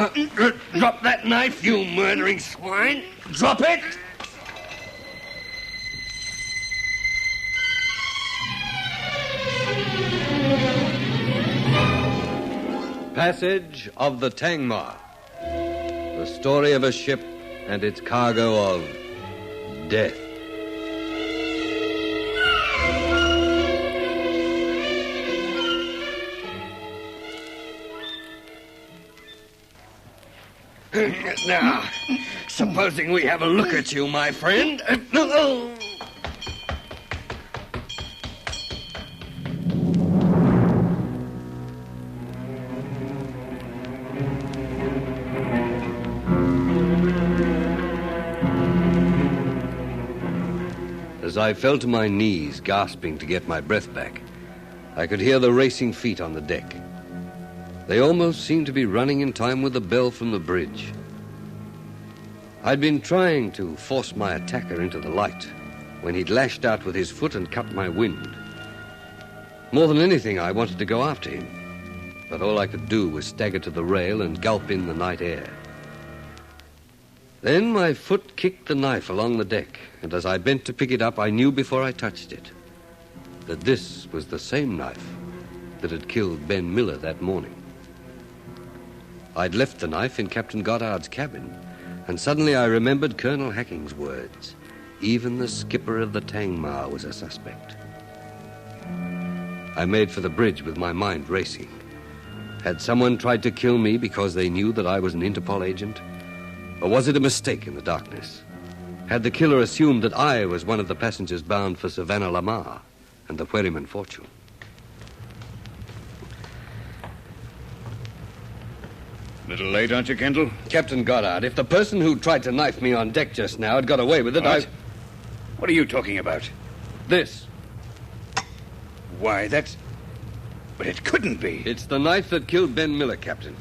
Drop that knife, you murdering swine. Drop it! Passage of the Tangmar. The story of a ship and its cargo of death. Now, supposing we have a look at you, my friend. As I fell to my knees, gasping to get my breath back, I could hear the racing feet on the deck. They almost seemed to be running in time with the bell from the bridge. I'd been trying to force my attacker into the light when he'd lashed out with his foot and cut my wind. More than anything, I wanted to go after him, but all I could do was stagger to the rail and gulp in the night air. Then my foot kicked the knife along the deck, and as I bent to pick it up, I knew before I touched it that this was the same knife that had killed Ben Miller that morning. I'd left the knife in Captain Goddard's cabin, and suddenly I remembered Colonel Hacking's words. Even the skipper of the Tangmar was a suspect. I made for the bridge with my mind racing. Had someone tried to kill me because they knew that I was an Interpol agent? Or was it a mistake in the darkness? Had the killer assumed that I was one of the passengers bound for Savannah Lamar and the Wherryman Fortune? Little late, aren't you, Kendall? Captain Goddard, if the person who tried to knife me on deck just now had got away with it, What? What are you talking about? This. Why, that's... But it couldn't be. It's the knife that killed Ben Miller, Captain.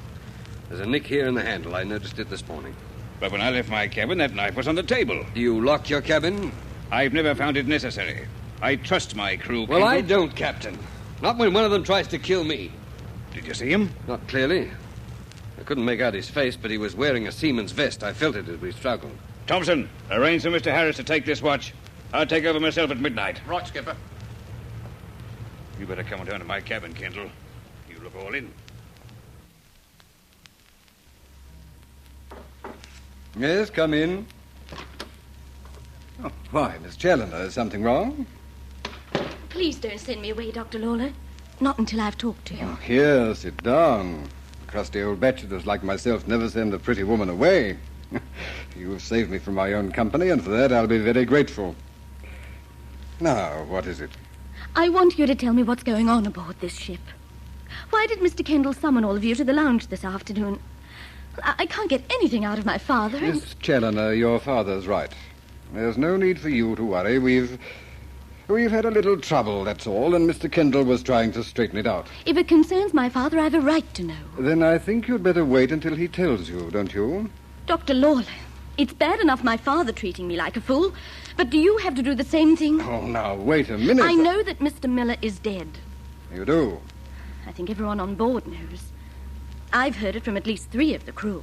There's a nick here in the handle. I noticed it this morning. But when I left my cabin, that knife was on the table. Do you lock your cabin? I've never found it necessary. I trust my crew, Well, Kendall. I don't, Captain. Not when one of them tries to kill me. Did you see him? Not clearly. I couldn't make out his face, but he was wearing a seaman's vest. I felt it as we struggled. Thompson, arrange for Mr. Harris to take this watch. I'll take over myself at midnight. Right, Skipper. You better come down to my cabin, Kendall. You look all in. Yes, come in. Oh, why, Miss Challoner, is something wrong? Please don't send me away, Dr. Lawler. Not until I've talked to you. Oh, here, sit down. Crusty old bachelors like myself never send a pretty woman away. You've saved me from my own company, and for that I'll be very grateful. Now, what is it? I want you to tell me what's going on aboard this ship. Why did Mr. Kendall summon all of you to the lounge this afternoon? I can't get anything out of my father. Miss Challoner, your father's right. There's no need for you to worry. We've had a little trouble, that's all, and Mr. Kendall was trying to straighten it out. If it concerns my father, I have a right to know. Then I think you'd better wait until he tells you, don't you? Dr. Lawler, it's bad enough my father treating me like a fool, but do you have to do the same thing? Oh, now, wait a minute. I know that Mr. Miller is dead. You do? I think everyone on board knows. I've heard it from at least 3 of the crew.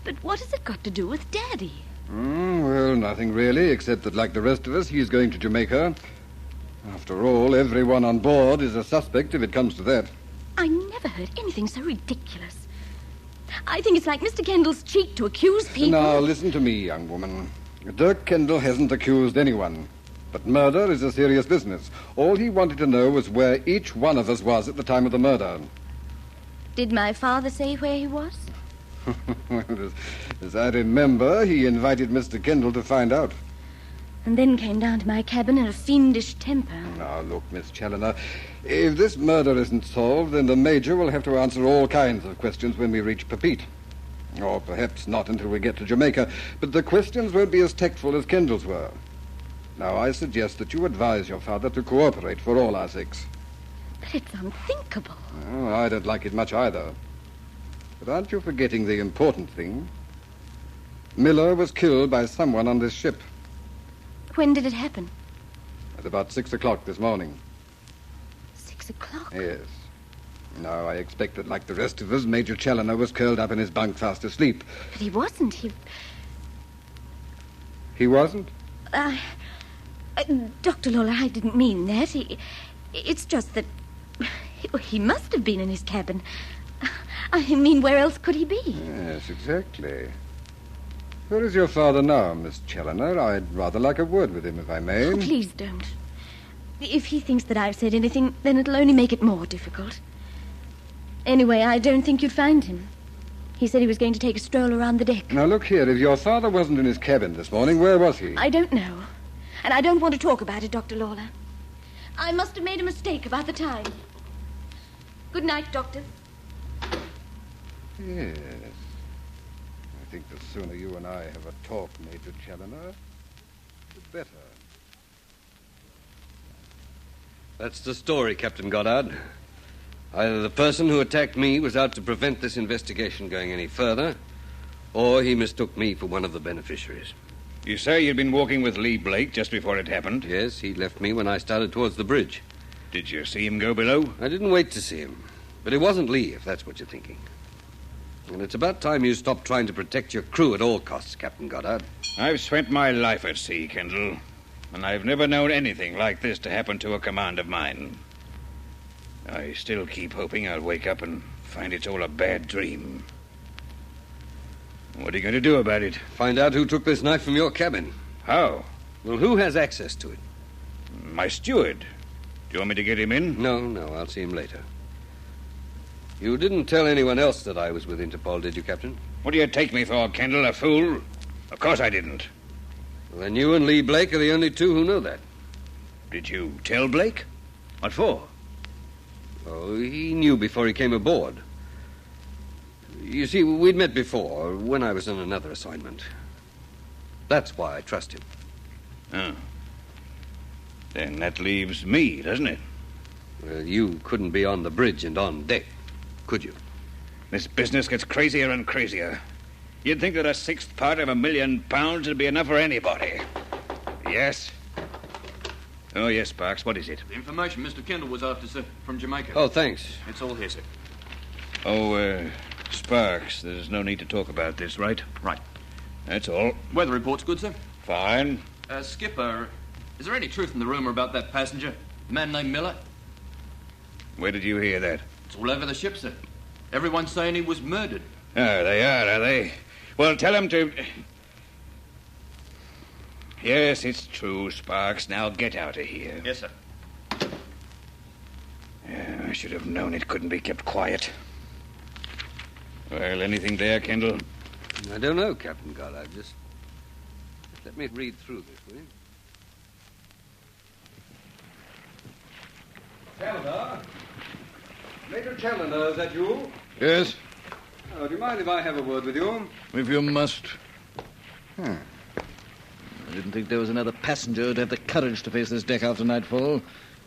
But what has it got to do with Daddy? Well, nothing really, except that, like the rest of us, he's going to Jamaica. After all, everyone on board is a suspect if it comes to that. I never heard anything so ridiculous. I think it's like Mr. Kendall's cheek to accuse people. Now, listen to me, young woman. Dirk Kendall hasn't accused anyone. But murder is a serious business. All he wanted to know was where each one of us was at the time of the murder. Did my father say where he was? Well, as I remember, he invited Mr. Kendall to find out. And then came down to my cabin in a fiendish temper. Now, look, Miss Challoner, if this murder isn't solved, then the Major will have to answer all kinds of questions when we reach Papeete. Or perhaps not until we get to Jamaica, but the questions won't be as tactful as Kendall's were. Now, I suggest that you advise your father to cooperate for all our sakes. But it's unthinkable. Oh, I don't like it much either. But aren't you forgetting the important thing? Miller was killed by someone on this ship. When did it happen? At about 6 o'clock this morning. 6 o'clock? Yes. No, I expect that, like the rest of us, Major Challoner was curled up in his bunk fast asleep. But he wasn't. He wasn't? Dr. Lawler, I didn't mean that. It's just that he must have been in his cabin. I mean, where else could he be? Yes, exactly. Where is your father now, Miss Challoner? I'd rather like a word with him, if I may. Oh, please don't. If he thinks that I've said anything, then it'll only make it more difficult. Anyway, I don't think you'd find him. He said he was going to take a stroll around the deck. Now, look here. If your father wasn't in his cabin this morning, where was he? I don't know. And I don't want to talk about it, Dr. Lawler. I must have made a mistake about the time. Good night, Doctor. Yes. I think the sooner you and I have a talk, Major Challoner, the better. That's the story, Captain Goddard. Either the person who attacked me was out to prevent this investigation going any further, or he mistook me for one of the beneficiaries. You say you'd been walking with Lee Blake just before it happened? Yes, he left me when I started towards the bridge. Did you see him go below? I didn't wait to see him. But it wasn't Lee, if that's what you're thinking. And it's about time you stopped trying to protect your crew at all costs, Captain Goddard. I've spent my life at sea, Kendall, and I've never known anything like this to happen to a command of mine. I still keep hoping I'll wake up and find it's all a bad dream. What are you going to do about it? Find out who took this knife from your cabin. How? Well, who has access to it? My steward. Do you want me to get him in? No, I'll see him later. You didn't tell anyone else that I was with Interpol, did you, Captain? What do you take me for, Kendall, a fool? Of course I didn't. Well, then you and Lee Blake are the only two who know that. Did you tell Blake? What for? Oh, he knew before he came aboard. You see, we'd met before, when I was on another assignment. That's why I trust him. Oh. Then that leaves me, doesn't it? Well, you couldn't be on the bridge and on deck, could you? This business gets crazier and crazier. You'd think that a sixth part of £1,000,000 would be enough for anybody. Yes? Oh, yes, Sparks. What is it? The information Mr. Kendall was after, sir, from Jamaica. Oh, thanks. It's all here, sir. Oh, Sparks, there's no need to talk about this, right? Right. That's all. Weather report's good, sir. Fine. Skipper, is there any truth in the rumor about that passenger? A man named Miller? Where did you hear that? It's all over the ship, sir. Everyone's saying he was murdered. Oh, they are they? Well, tell him to... Yes, it's true, Sparks. Now get out of here. Yes, sir. Yeah, I should have known it couldn't be kept quiet. Well, anything there, Kendall? I don't know, Captain Goddard. Just let me read through this, will you? Challoner? Major Challoner, is that you? Yes? Oh, do you mind if I have a word with you? If you must. I didn't think there was another passenger who'd have the courage to face this deck after nightfall,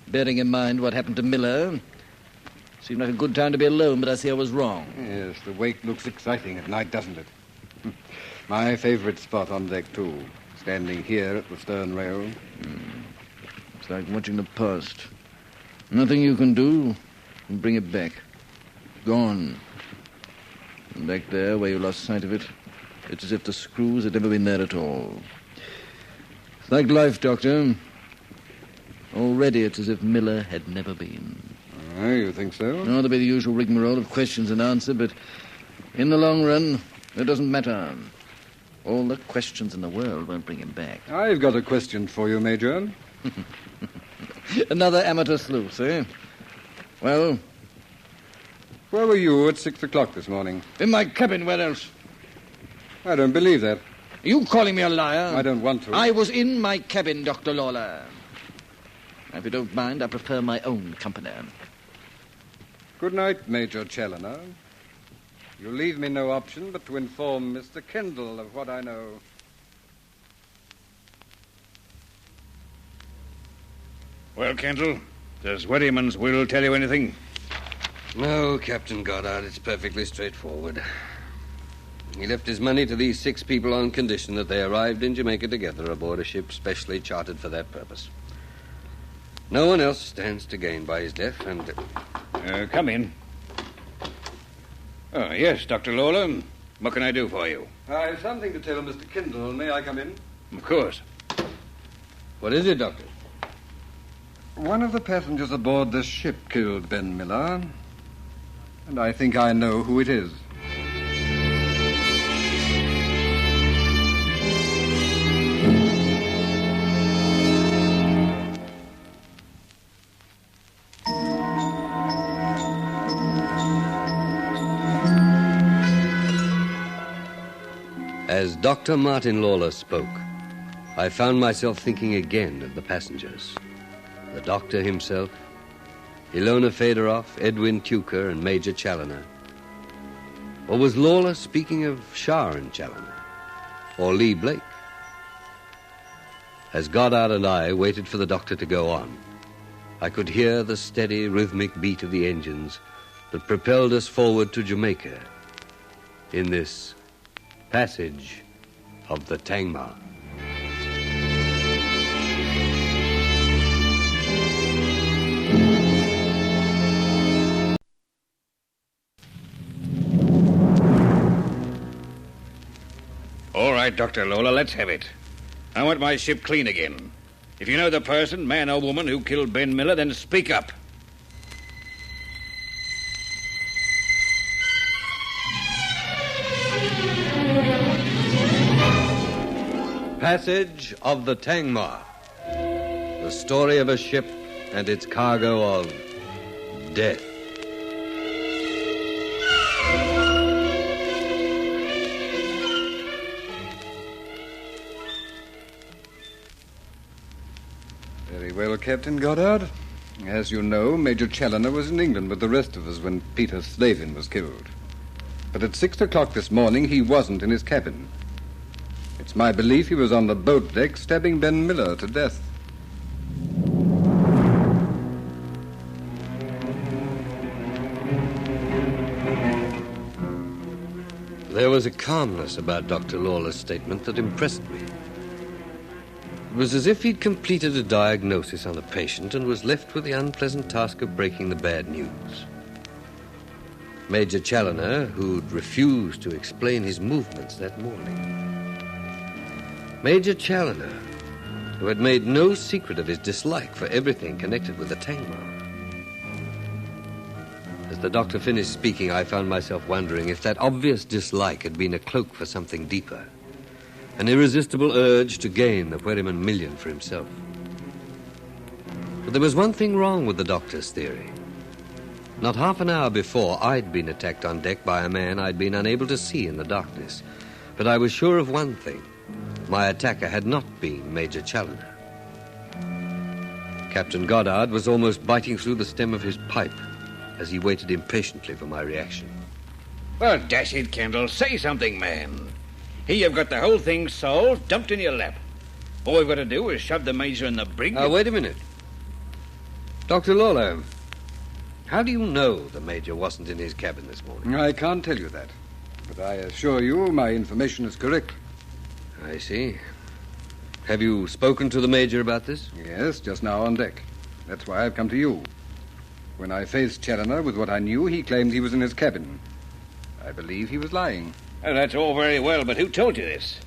bearing in mind what happened to Miller. Seemed like a good time to be alone, but I see I was wrong. Yes, the wake looks exciting at night, doesn't it? My favorite spot on deck, too. Standing here at the stern rail. It's like watching the past. Nothing you can do can bring it back. Gone. And back there, where you lost sight of it, it's as if the screws had never been there at all. It's like life, Doctor. Already it's as if Miller had never been. Oh, you think so? No, there'll be the usual rigmarole of questions and answer, but in the long run, it doesn't matter. All the questions in the world won't bring him back. I've got a question for you, Major. Another amateur sleuth, eh? Well? Where were you at 6 o'clock this morning? In my cabin, where else? I don't believe that. Are you calling me a liar? I don't want to. I was in my cabin, Dr. Lawler. If you don't mind, I prefer my own company. Good night, Major Challoner. You leave me no option but to inform Mr. Kendall of what I know. Well, Kendall, does Weddyman's will tell you anything? No, Captain Goddard, it's perfectly straightforward. He left his money to these 6 people on condition that they arrived in Jamaica together aboard a ship specially chartered for that purpose. No one else stands to gain by his death, and... Come in. Oh, yes, Dr. Lawler. What can I do for you? I have something to tell Mr. Kendall. May I come in? Of course. What is it, Doctor? One of the passengers aboard this ship killed Ben Miller, and I think I know who it is. As Dr. Martin Lawler spoke, I found myself thinking again of the passengers. The doctor himself, Ilona Fedorov, Edwin Tuker, and Major Challoner. Or was Lawler speaking of Sharon Challoner? Or Lee Blake? As Goddard and I waited for the doctor to go on, I could hear the steady, rhythmic beat of the engines that propelled us forward to Jamaica in this passage of the Tangmar. All right, Dr. Lawler, let's have it. I want my ship clean again. If you know the person, man or woman, who killed Ben Miller, then speak up. Passage of the Tangmar. The story of a ship and its cargo of death. Very well, Captain Goddard. As you know, Major Challoner was in England with the rest of us when Peter Slavin was killed. But at 6 o'clock this morning, he wasn't in his cabin. It's my belief he was on the boat deck stabbing Ben Miller to death. There was a calmness about Dr. Lawler's statement that impressed me. It was as if he'd completed a diagnosis on a patient and was left with the unpleasant task of breaking the bad news. Major Challoner, who'd refused to explain his movements that morning. Major Challoner, who had made no secret of his dislike for everything connected with the Tangmar. As the doctor finished speaking, I found myself wondering if that obvious dislike had been a cloak for something deeper. An irresistible urge to gain the Wherryman million for himself. But there was one thing wrong with the doctor's theory. Not half an hour before, I'd been attacked on deck by a man I'd been unable to see in the darkness. But I was sure of one thing. My attacker had not been Major Challoner. Captain Goddard was almost biting through the stem of his pipe as he waited impatiently for my reaction. Well, dash it, Kendall. Say something, man. Here you've got the whole thing solved, dumped in your lap. All we've got to do is shove the Major in the brig. Now, wait a minute. Dr. Lawler, how do you know the Major wasn't in his cabin this morning? I can't tell you that, but I assure you my information is correct. I see. Have you spoken to the Major about this? Yes, just now on deck. That's why I've come to you. When I faced Challoner with what I knew, he claimed he was in his cabin. I believe he was lying. Well, that's all very well, but who told you this?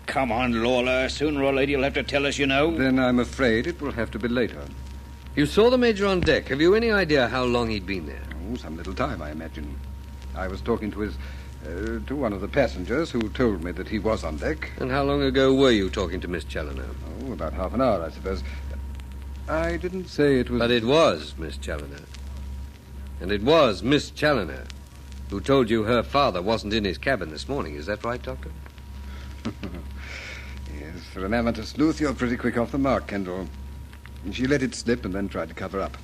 Come on, Lawler. Sooner or later you'll have to tell us, you know. Then I'm afraid it will have to be later. You saw the Major on deck. Have you any idea how long he'd been there? Oh, some little time, I imagine. I was talking to to one of the passengers who told me that he was on deck. And how long ago were you talking to Miss Challoner? Oh, about half an hour, I suppose. I didn't say it was... But it was Miss Challoner. And it was Miss Challoner who told you her father wasn't in his cabin this morning. Is that right, Doctor? Yes, for an amateur sleuth, you're pretty quick off the mark, Kendall. She let it slip and then tried to cover up.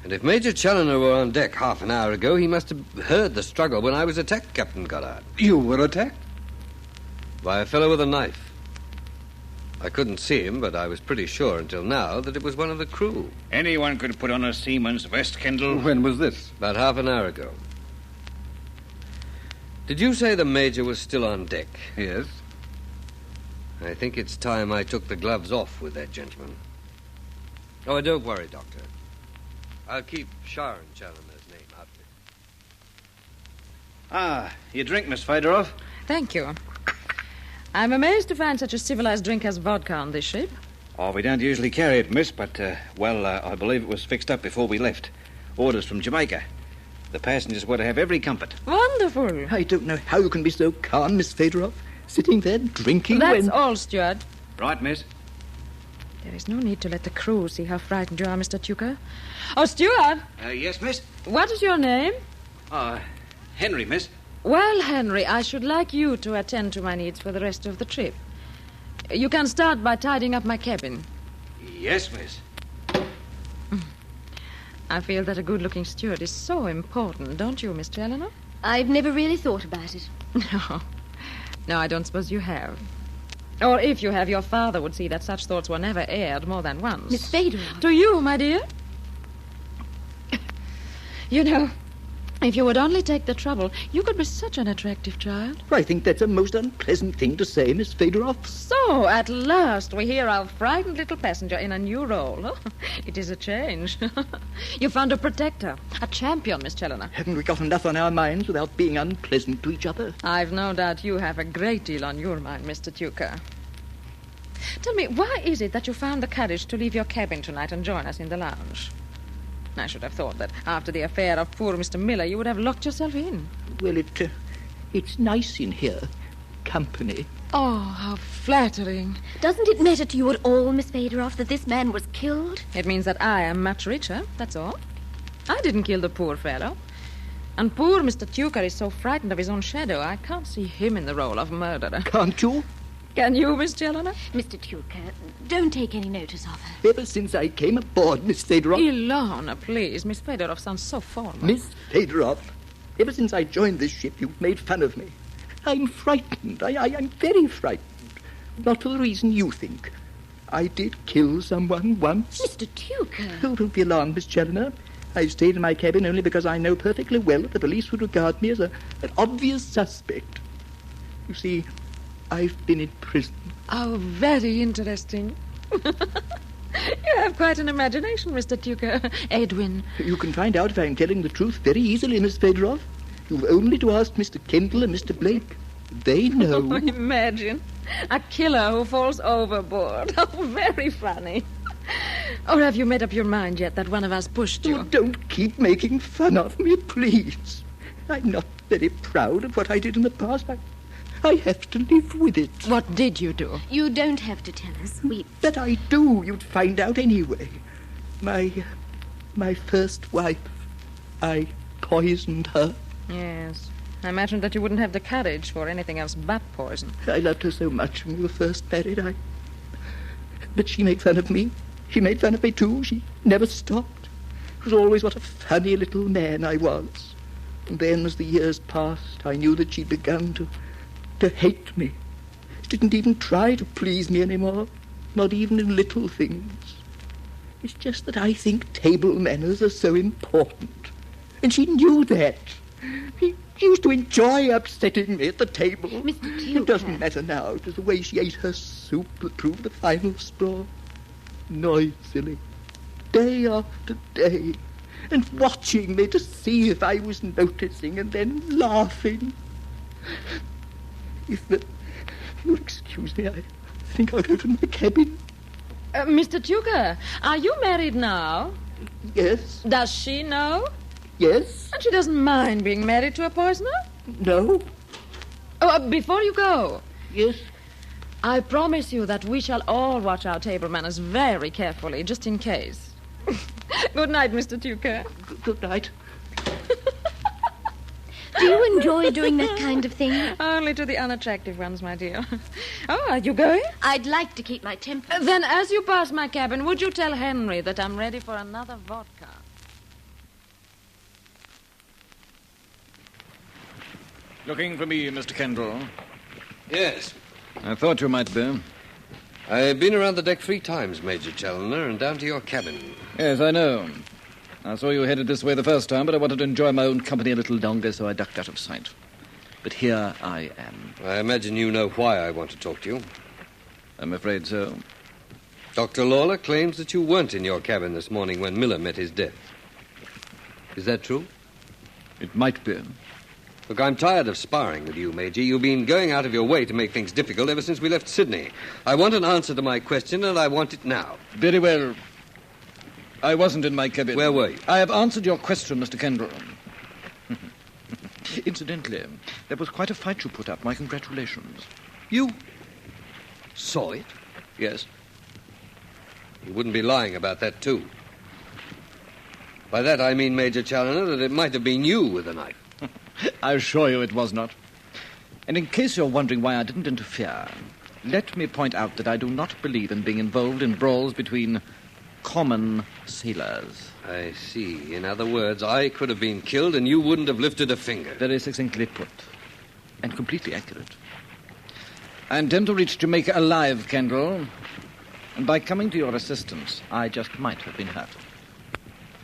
And if Major Challoner were on deck half an hour ago, he must have heard the struggle when I was attacked, Captain Goddard. You were attacked? By a fellow with a knife. I couldn't see him, but I was pretty sure until now that it was one of the crew. Anyone could put on a seaman's vest, Kendall. When was this? About half an hour ago. Did you say the Major was still on deck? Yes. I think it's time I took the gloves off with that gentleman. Oh, don't worry, Doctor. I'll keep Sharon Challoner's name out of it. Ah, your drink, Miss Fedorov. Thank you. I'm amazed to find such a civilized drink as vodka on this ship. Oh, we don't usually carry it, miss, but, I believe it was fixed up before we left. Orders from Jamaica. The passengers were to have every comfort. Wonderful. I don't know how you can be so calm, Miss Fedorov, sitting there drinking That's when... all, steward. Right, miss? There is no need to let the crew see how frightened you are, Mr. Tucker. Oh, steward, Yes, miss? what is your name? Henry, miss. Well, Henry, I should like you to attend to my needs for the rest of the trip. You can start by tidying up my cabin. Yes, miss. I feel that a good-looking steward is so important, don't you, Miss Challoner? I've never really thought about it. No. No, I don't suppose you have. Or if you have, your father would see that such thoughts were never aired more than once. Miss Fedorov. To you, my dear. You know, if you would only take the trouble, you could be such an attractive child. I think that's a most unpleasant thing to say, Miss Fedorov. So, at last, we hear our frightened little passenger in a new role. Oh, it is a change. You found a protector, a champion, Miss Challoner. Haven't we got enough on our minds without being unpleasant to each other? I've no doubt you have a great deal on your mind, Mr. Tucker. Tell me, why is it that you found the courage to leave your cabin tonight and join us in the lounge? I should have thought that after the affair of poor Mr. Miller, you would have locked yourself in. Well, it's nice in here. Company. Oh, how flattering. Doesn't it matter to you at all, Miss Fedorov, that this man was killed? It means that I am much richer, that's all. I didn't kill the poor fellow. And poor Mr. Tucker is so frightened of his own shadow, I can't see him in the role of murderer. Can't you? Can you, Miss Challoner? Mr. Tucker, don't take any notice of her. Ever since I came aboard, Miss Fedorov... Ilona, please. Miss Fedorov sounds so formal. Miss Fedorov, ever since I joined this ship, you've made fun of me. I'm frightened. I'm very frightened. Not for the reason you think. I did kill someone once. Mr. Tucker. Oh, don't be alarmed, Miss Challoner. I've stayed in my cabin only because I know perfectly well that the police would regard me as an obvious suspect. You see, I've been in prison. Oh, very interesting. You have quite an imagination, Mr. Tucker. Edwin. You can find out if I'm telling the truth very easily, Miss Fedorov. You've only to ask Mr. Kendall and Mr. Blake. They know. Oh, imagine. A killer who falls overboard. Oh, very funny. Or have you made up your mind yet that one of us pushed you? Oh, don't keep making fun of me, please. I'm not very proud of what I did in the past. I have to live with it. What did you do? You don't have to tell us. That I do. You'd find out anyway. My first wife. I poisoned her. Yes. I imagined that you wouldn't have the courage for anything else but poison. I loved her so much when we were first married. But she made fun of me. She made fun of me, too. She never stopped. It was always what a funny little man I was. And then, as the years passed, I knew that she'd begun to hate me. She didn't even try to please me anymore, not even in little things. It's just that I think table manners are so important. And she knew that. She used to enjoy upsetting me at the table. Mr. Tucker. It doesn't matter now. It was the way she ate her soup that proved the final straw. Noisily, day after day, and watching me to see if I was noticing, and then laughing. If you'll excuse me, I think I'll go to my cabin. Mr. Tucker, are you married now? Yes. Does she know? Yes. And she doesn't mind being married to a poisoner? No. Oh, before you go. Yes. I promise you that we shall all watch our table manners very carefully, just in case. Good night, Mr. Tucker. Good night. Do you enjoy doing that kind of thing? Only to the unattractive ones, my dear. Oh, are you going? I'd like to keep my temper. Then as you pass my cabin, would you tell Henry that I'm ready for another vodka? Looking for me, Mr. Kendall. Yes. I thought you might be. I've been around the deck 3 times, Major Challoner, and down to your cabin. Yes, I know. I saw you headed this way the first time, but I wanted to enjoy my own company a little longer, so I ducked out of sight. But here I am. I imagine you know why I want to talk to you. I'm afraid so. Dr. Lawler claims that you weren't in your cabin this morning when Miller met his death. Is that true? It might be. Look, I'm tired of sparring with you, Major. You've been going out of your way to make things difficult ever since we left Sydney. I want an answer to my question, and I want it now. Very well. I wasn't in my cabin. Where were you? I have answered your question, Mr. Kendall. Incidentally, there was quite a fight you put up. My congratulations. You saw it? Yes. You wouldn't be lying about that, too. By that I mean, Major Challoner, that it might have been you with the knife. I assure you it was not. And in case you're wondering why I didn't interfere, let me point out that I do not believe in being involved in brawls between common sailors. I see. In other words, I could have been killed and you wouldn't have lifted a finger. Very succinctly put. And completely accurate. I intend to reach Jamaica alive, Kendall. And by coming to your assistance, I just might have been hurt.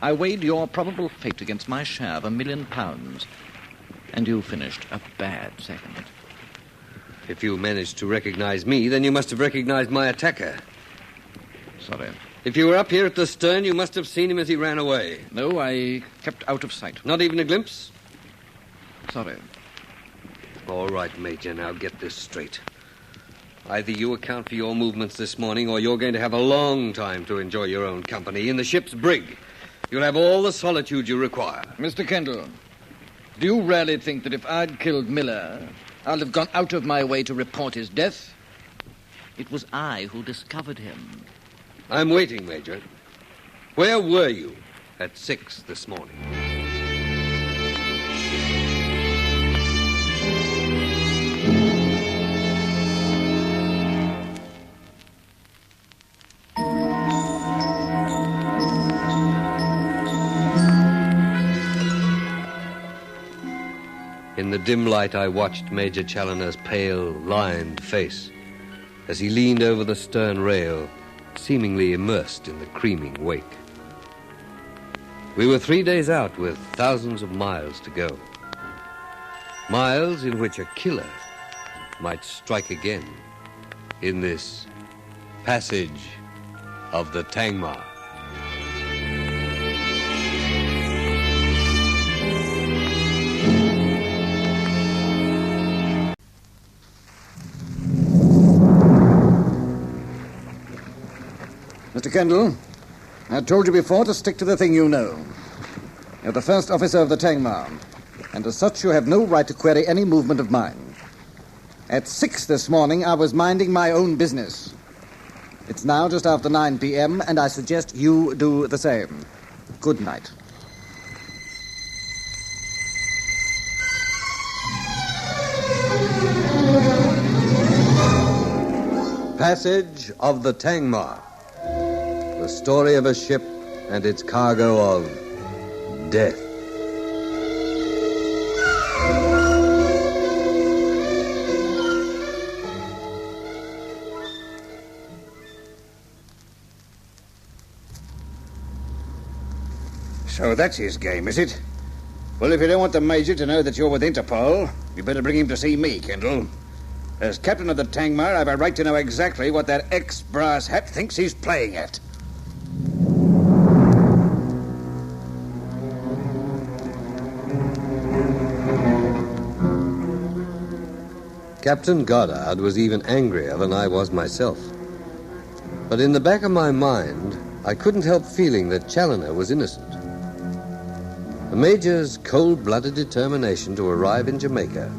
I weighed your probable fate against my share of £1 million, and you finished a bad second. If you managed to recognize me, then you must have recognized my attacker. Sorry. If you were up here at the stern, you must have seen him as he ran away. No, I kept out of sight. Not even a glimpse? Sorry. All right, Major, now get this straight. Either you account for your movements this morning, or you're going to have a long time to enjoy your own company in the ship's brig. You'll have all the solitude you require. Mr. Kendall, do you really think that if I'd killed Miller, I'd have gone out of my way to report his death? It was I who discovered him. I'm waiting, Major. Where were you at 6 this morning? In the dim light, I watched Major Challoner's pale, lined face as he leaned over the stern rail, seemingly immersed in the creaming wake. We were 3 days out with thousands of miles to go. Miles in which a killer might strike again in this passage of the Tangmar. Mr. Kendall, I told you before to stick to the thing you know. You're the first officer of the Tangmar, and as such you have no right to query any movement of mine. At 6 this morning, I was minding my own business. It's now just after 9 p.m., and I suggest you do the same. Good night. Passage of the Tangmar. The story of a ship and its cargo of death. So that's his game, is it? Well, if you don't want the Major to know that you're with Interpol, you better bring him to see me, Kendall. As captain of the Tangmar, I've a right to know exactly what that ex-brass hat thinks he's playing at. Captain Goddard was even angrier than I was myself. But in the back of my mind, I couldn't help feeling that Challoner was innocent. The Major's cold-blooded determination to arrive in Jamaica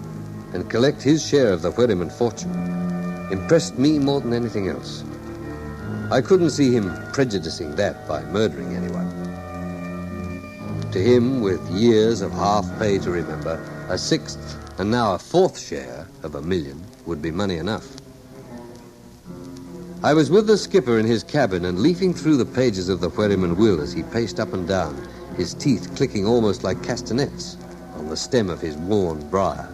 and collect his share of the Wherryman fortune impressed me more than anything else. I couldn't see him prejudicing that by murdering anyone. To him, with years of half pay to remember, a sixth and now a fourth share of $1 million would be money enough. I was with the skipper in his cabin and leafing through the pages of the Wherryman will as he paced up and down, his teeth clicking almost like castanets on the stem of his worn briar.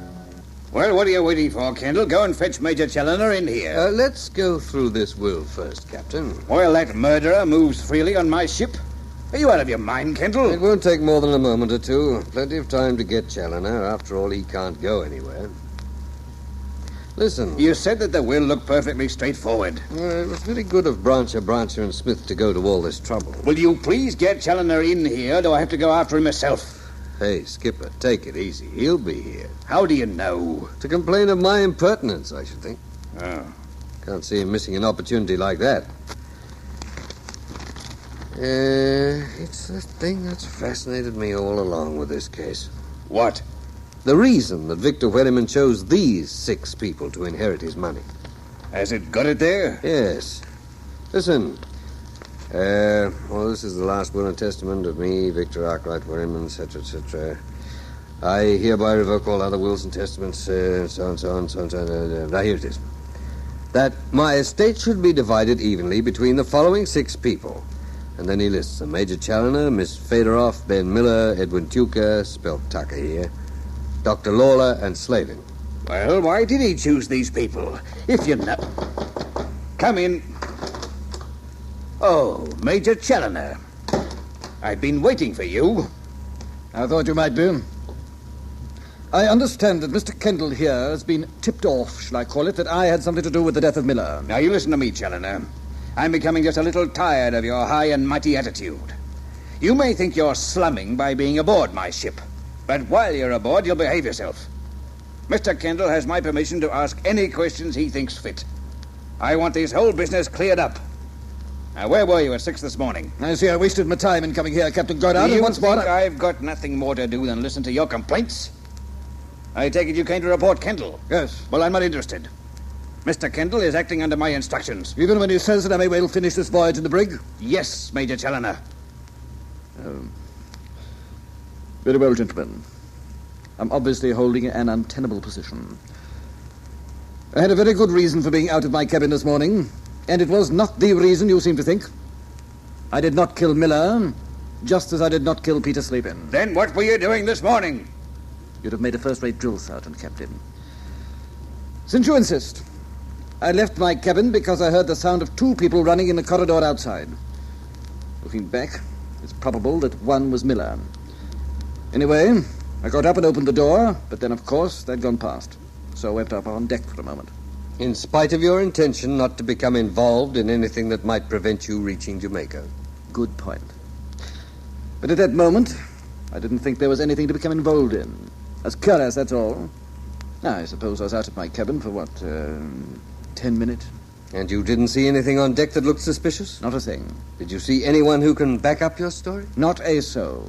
Well, what are you waiting for, Kendall? Go and fetch Major Challoner in here. Let's go through this will first, Captain. While that murderer moves freely on my ship? Are you out of your mind, Kendall? It won't take more than a moment or two. Plenty of time to get Challoner. After all, he can't go anywhere. Listen. You said that the will looked perfectly straightforward. It was very good of Brancher, and Smith to go to all this trouble. Will you please get Challoner in here, or do I have to go after him myself? Hey, Skipper, take it easy. He'll be here. How do you know? To complain of my impertinence, I should think. Oh. Can't see him missing an opportunity like that. It's the thing that's fascinated me all along with this case. What? The reason that Victor Wetterman chose these 6 people to inherit his money. Has it got it there? Yes. Listen. Well, this is the last will and testament of me, Victor Arkwright Wetterman, etc., etc. I hereby revoke all other wills and testaments, so on, so on, so on, so on. Now, here it is. That my estate should be divided evenly between the following 6 people. And then he lists them. Major Challoner, Miss Federoff, Ben Miller, Edwin Tucker, spelt Tucker here, Dr. Lawler, and Slavin. Well, why did he choose these people? If you know... Come in. Oh, Major Challoner. I've been waiting for you. I thought you might be. I understand that Mr. Kendall here has been tipped off, shall I call it, that I had something to do with the death of Miller. Now, you listen to me, Challoner. I'm becoming just a little tired of your high and mighty attitude. You may think you're slumming by being aboard my ship, but while you're aboard, you'll behave yourself. Mr. Kendall has my permission to ask any questions he thinks fit. I want this whole business cleared up. Now, where were you at 6 this morning? I see I wasted my time in coming here, Captain Goddard. Do you once more, think I've got nothing more to do than listen to your complaints? I take it you came to report Kendall? Yes. Well, I'm not interested. Mr. Kendall is acting under my instructions. Even when he says that I may well finish this voyage in the brig? Yes, Major Challoner. Very well, gentlemen. I'm obviously holding an untenable position. I had a very good reason for being out of my cabin this morning, and it was not the reason you seem to think. I did not kill Miller, just as I did not kill Peter Slavin. Then what were you doing this morning? You'd have made a first-rate drill sergeant, Captain. Since you insist, I left my cabin because I heard the sound of 2 people running in the corridor outside. Looking back, it's probable that one was Miller. Anyway, I got up and opened the door, but then, of course, they'd gone past. So I went up on deck for a moment. In spite of your intention not to become involved in anything that might prevent you reaching Jamaica. Good point. But at that moment, I didn't think there was anything to become involved in. I was curious, that's all. I suppose I was out of my cabin for, 10 minutes? And you didn't see anything on deck that looked suspicious? Not a thing. Did you see anyone who can back up your story? Not a soul.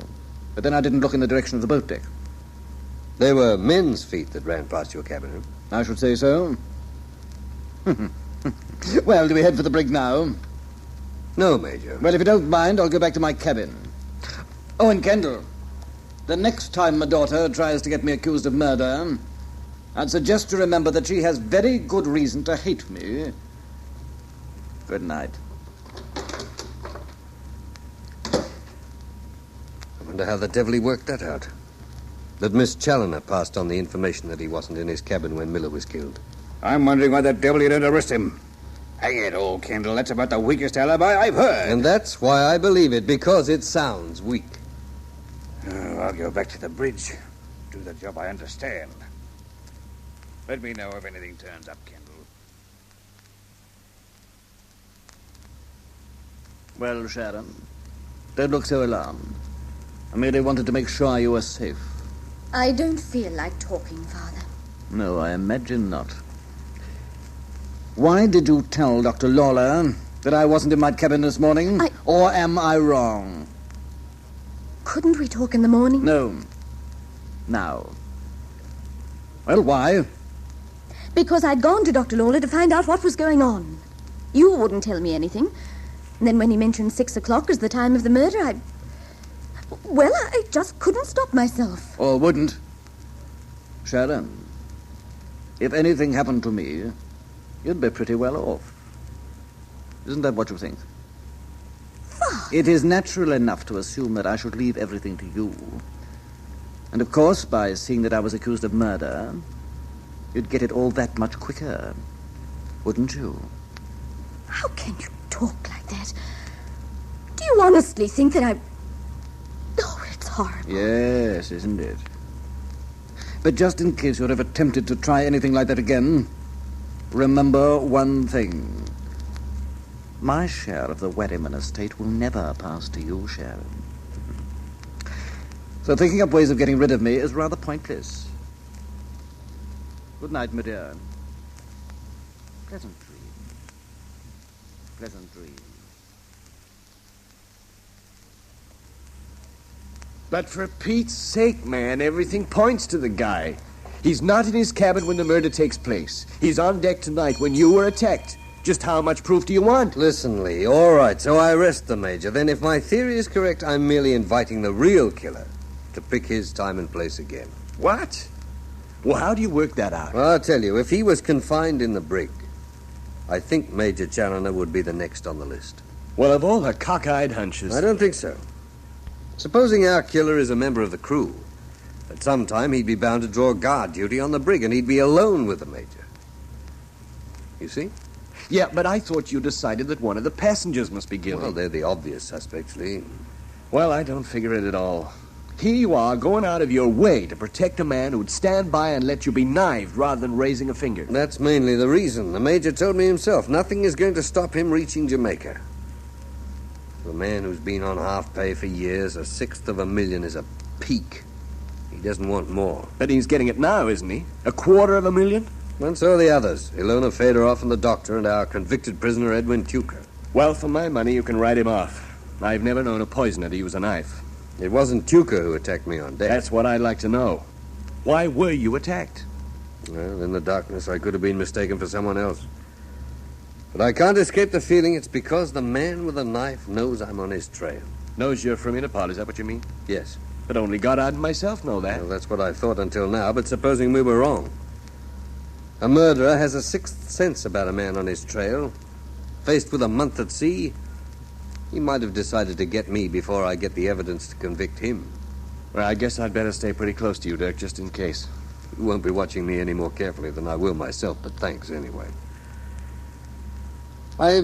But then I didn't look in the direction of the boat deck. They were men's feet that ran past your cabin, huh? I should say so. Well, do we head for the brig now? No, Major. Well, if you don't mind, I'll go back to my cabin. Oh, and Kendall, the next time my daughter tries to get me accused of murder, I'd suggest you remember that she has very good reason to hate me. Good night. I wonder how the devil he worked that out. That Miss Challoner passed on the information that he wasn't in his cabin when Miller was killed. I'm wondering why that devil you didn't arrest him. Hang it, old Kendall. That's about the weakest alibi I've heard. And that's why I believe it, because it sounds weak. Oh, I'll go back to the bridge. Do the job I understand. Let me know if anything turns up, Kendall. Well, Sharon, don't look so alarmed. I merely wanted to make sure you were safe. I don't feel like talking, Father. No, I imagine not. Why did you tell Dr. Lawler that I wasn't in my cabin this morning? Or am I wrong? Couldn't we talk in the morning? No. Now. Well, why? Because I'd gone to Dr. Lawler to find out what was going on. You wouldn't tell me anything. And then when he mentioned 6 o'clock as the time of the murder, I just couldn't stop myself. Or wouldn't? Sharon, if anything happened to me, you'd be pretty well off. Isn't that what you think? Father. It is natural enough to assume that I should leave everything to you. And of course, by seeing that I was accused of murder, you'd get it all that much quicker, wouldn't you? How can you talk like that? Do you honestly think that I... Oh, it's horrible. Yes, isn't it? But just in case you're ever tempted to try anything like that again, remember one thing. My share of the Wetterman estate will never pass to you, Sharon. So thinking up ways of getting rid of me is rather pointless. Good night, my dear. Pleasant dreams. Pleasant dreams. But for Pete's sake, man, everything points to the guy. He's not in his cabin when the murder takes place. He's on deck tonight when you were attacked. Just how much proof do you want? Listen, Lee, all right, so I arrest the Major. Then if my theory is correct, I'm merely inviting the real killer to pick his time and place again. What? Well, how do you work that out? Well, I'll tell you, if he was confined in the brig, I think Major Challoner would be the next on the list. Well, of all the cockeyed hunches... I don't think so. Supposing our killer is a member of the crew, at some time he'd be bound to draw guard duty on the brig, and he'd be alone with the Major. You see? Yeah, but I thought you decided that one of the passengers must be guilty. Well, they're the obvious suspects, Lee. Well, I don't figure it at all. Here you are, going out of your way to protect a man who'd stand by and let you be knifed rather than raising a finger. That's mainly the reason. The Major told me himself nothing is going to stop him reaching Jamaica. The man who's been on half pay for years, $600,000 is a peak. He doesn't want more. But he's getting it now, isn't he? $250,000? And so are the others. Ilona Fedorov and the doctor and our convicted prisoner, Edwin Tuker. Well, for my money, you can write him off. I've never known a poisoner to use a knife. It wasn't Tuker who attacked me on deck. That's what I'd like to know. Why were you attacked? Well, in the darkness, I could have been mistaken for someone else. But I can't escape the feeling it's because the man with the knife knows I'm on his trail. Knows you're from Interpol, is that what you mean? Yes. But only Goddard and myself know that. Well, that's what I thought until now, but supposing we were wrong. A murderer has a sixth sense about a man on his trail. Faced with a month at sea, he might have decided to get me before I get the evidence to convict him. Well, I guess I'd better stay pretty close to you, Dirk, just in case. You won't be watching me any more carefully than I will myself, but thanks anyway. I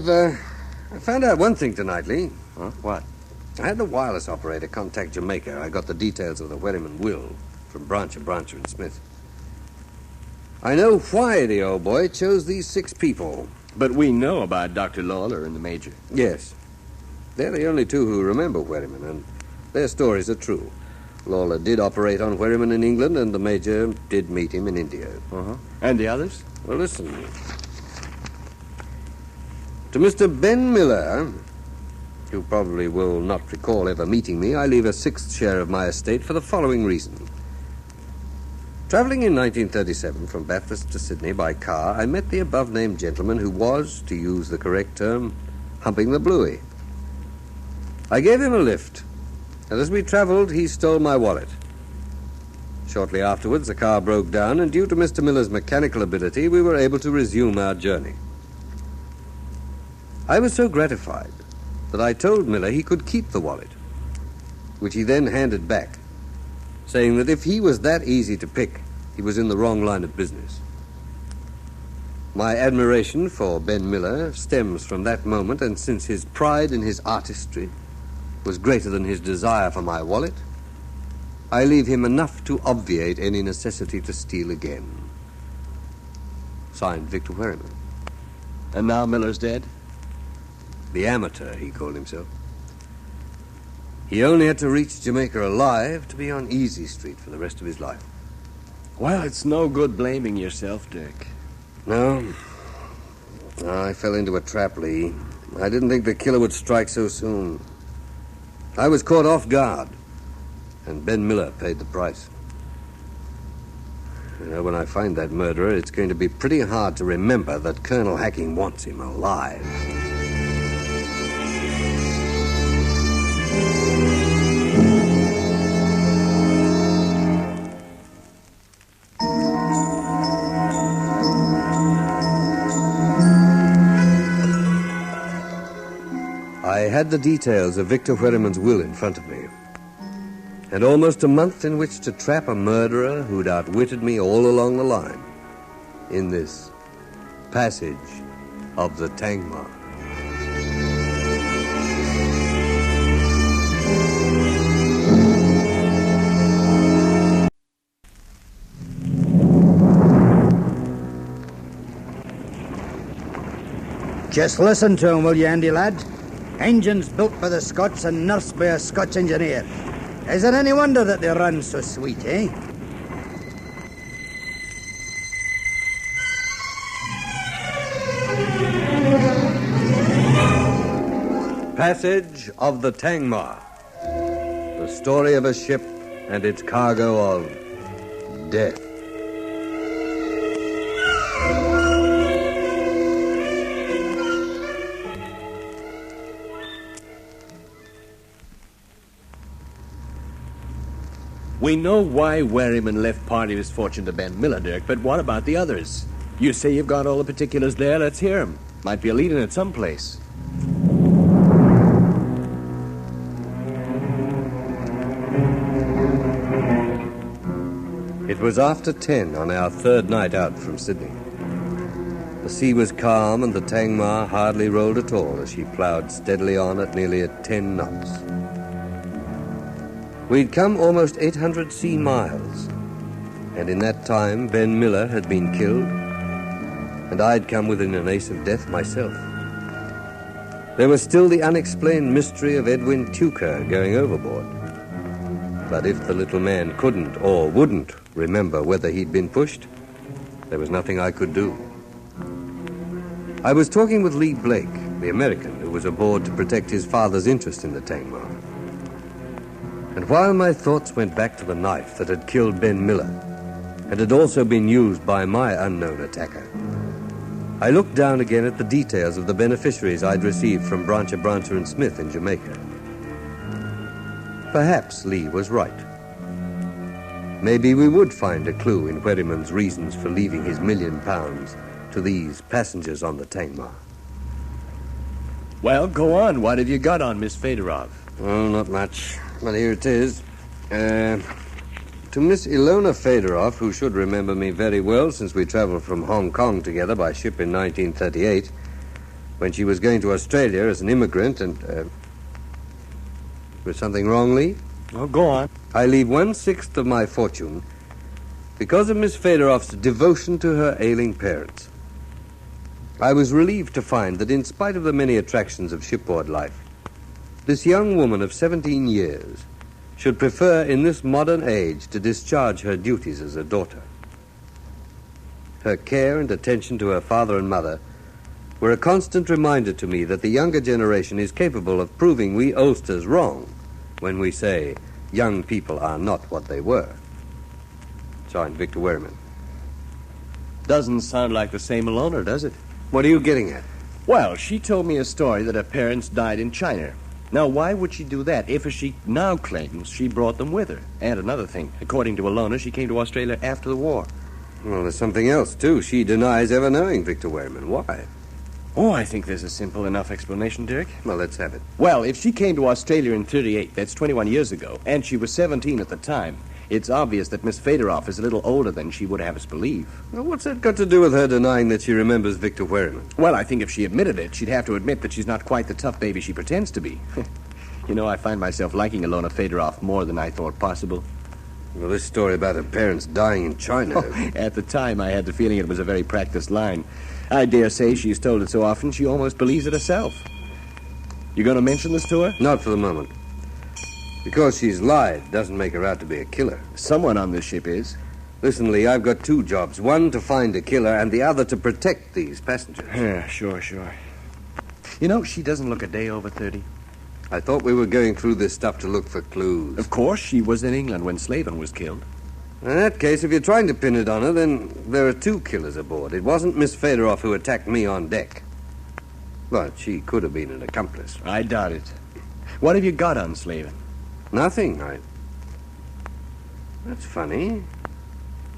found out one thing tonight, Lee. Huh? What? I had the wireless operator contact Jamaica. I got the details of the Wetterman will from Brancher, and Smith. I know why the old boy chose these 6 people. But we know about Dr. Lawler and the Major. Yes. They're the only 2 who remember Wetterman, and their stories are true. Lawler did operate on Wetterman in England, and the Major did meet him in India. Uh-huh. And the others? Well, listen. To Mr. Ben Miller, who probably will not recall ever meeting me, I leave a 6th share of my estate for the following reason. Traveling in 1937 from Bathurst to Sydney by car, I met the above-named gentleman who was, to use the correct term, humping the bluey. I gave him a lift, and as we traveled, he stole my wallet. Shortly afterwards, the car broke down, and due to Mr. Miller's mechanical ability, we were able to resume our journey. I was so gratified that I told Miller he could keep the wallet, which he then handed back, saying that if he was that easy to pick, he was in the wrong line of business. My admiration for Ben Miller stems from that moment, and since his pride in his artistry was greater than his desire for my wallet, I leave him enough to obviate any necessity to steal again. Signed, Victor Wherryman. And now Miller's dead? The amateur, he called himself. He only had to reach Jamaica alive to be on Easy Street for the rest of his life. Well, it's no good blaming yourself, Dick. No. I fell into a trap, Lee. I didn't think the killer would strike so soon. I was caught off guard, and Ben Miller paid the price. You know, when I find that murderer, it's going to be pretty hard to remember that Colonel Hacking wants him alive. I had the details of Victor Wherryman's will in front of me, and almost a month in which to trap a murderer who'd outwitted me all along the line in this passage of the Tangmar. Just listen to him, will you, Andy, lad? Engines built by the Scots and nursed by a Scotch engineer. Is it any wonder that they run so sweet, eh? Passage of the Tangmar. The story of a ship and its cargo of death. We know why Wherryman left part of his fortune to Ben Miller, Dirk, but what about the others? You say you've got all the particulars there. Let's hear 'em. Might be a lead in at some place. It was after 10 on our third night out from Sydney. The sea was calm and the Tangmar hardly rolled at all as she ploughed steadily on at nearly 10 knots. We'd come almost 800 sea miles, and in that time Ben Miller had been killed, and I'd come within an ace of death myself. There was still the unexplained mystery of Edwin Tuker going overboard. But if the little man couldn't or wouldn't remember whether he'd been pushed, there was nothing I could do. I was talking with Lee Blake, the American who was aboard to protect his father's interest in the Tangmar. And while my thoughts went back to the knife that had killed Ben Miller and had also been used by my unknown attacker, I looked down again at the details of the beneficiaries I'd received from Brancher, Brancher and Smith in Jamaica. Perhaps Lee was right. Maybe we would find a clue in Wherryman's reasons for leaving his £1 million to these passengers on the Tangmar. Well, go on. What have you got on Miss Fedorov? Oh, not much. But here it is. To Miss Ilona Fedorov, who should remember me very well since we traveled from Hong Kong together by ship in 1938, when she was going to Australia as an immigrant and... Was something wrong, Lee? Oh, go on. I leave 1/6 of my fortune because of Miss Fedorov's devotion to her ailing parents. I was relieved to find that in spite of the many attractions of shipboard life, this young woman of 17 years should prefer in this modern age to discharge her duties as a daughter. Her care and attention to her father and mother were a constant reminder to me that the younger generation is capable of proving we oldsters wrong when we say young people are not what they were. Signed, Victor Wherryman. Doesn't sound like the same Ilona, does it? What are you getting at? Well, she told me a story that her parents died in China. Now, why would she do that if, as she now claims, she brought them with her? And another thing, according to Ilona, she came to Australia after the war. Well, there's something else, too. She denies ever knowing Victor Wherryman. Why? Oh, I think there's a simple enough explanation, Dirk. Well, let's have it. Well, if she came to Australia in 38, that's 21 years ago, and she was 17 at the time, it's obvious that Miss Fedorov is a little older than she would have us believe. Well, what's that got to do with her denying that she remembers Victor Wherryman? Well, I think if she admitted it, she'd have to admit that she's not quite the tough baby she pretends to be. You know, I find myself liking Ilona Fedorov more than I thought possible. Well, this story about her parents dying in China... At the time, I had the feeling it was a very practiced line. I dare say she's told it so often she almost believes it herself. You going to mention this to her? Not for the moment. Because she's lied doesn't make her out to be a killer. Someone on this ship is. Listen, Lee, I've got 2 jobs. One to find a killer and the other to protect these passengers. Yeah, sure. You know, she doesn't look a day over 30. I thought we were going through this stuff to look for clues. Of course, she was in England when Slavin was killed. In that case, if you're trying to pin it on her, then there are 2 killers aboard. It wasn't Miss Fedorov who attacked me on deck. But she could have been an accomplice. I doubt it. What have you got on Slavin? Nothing. That's funny.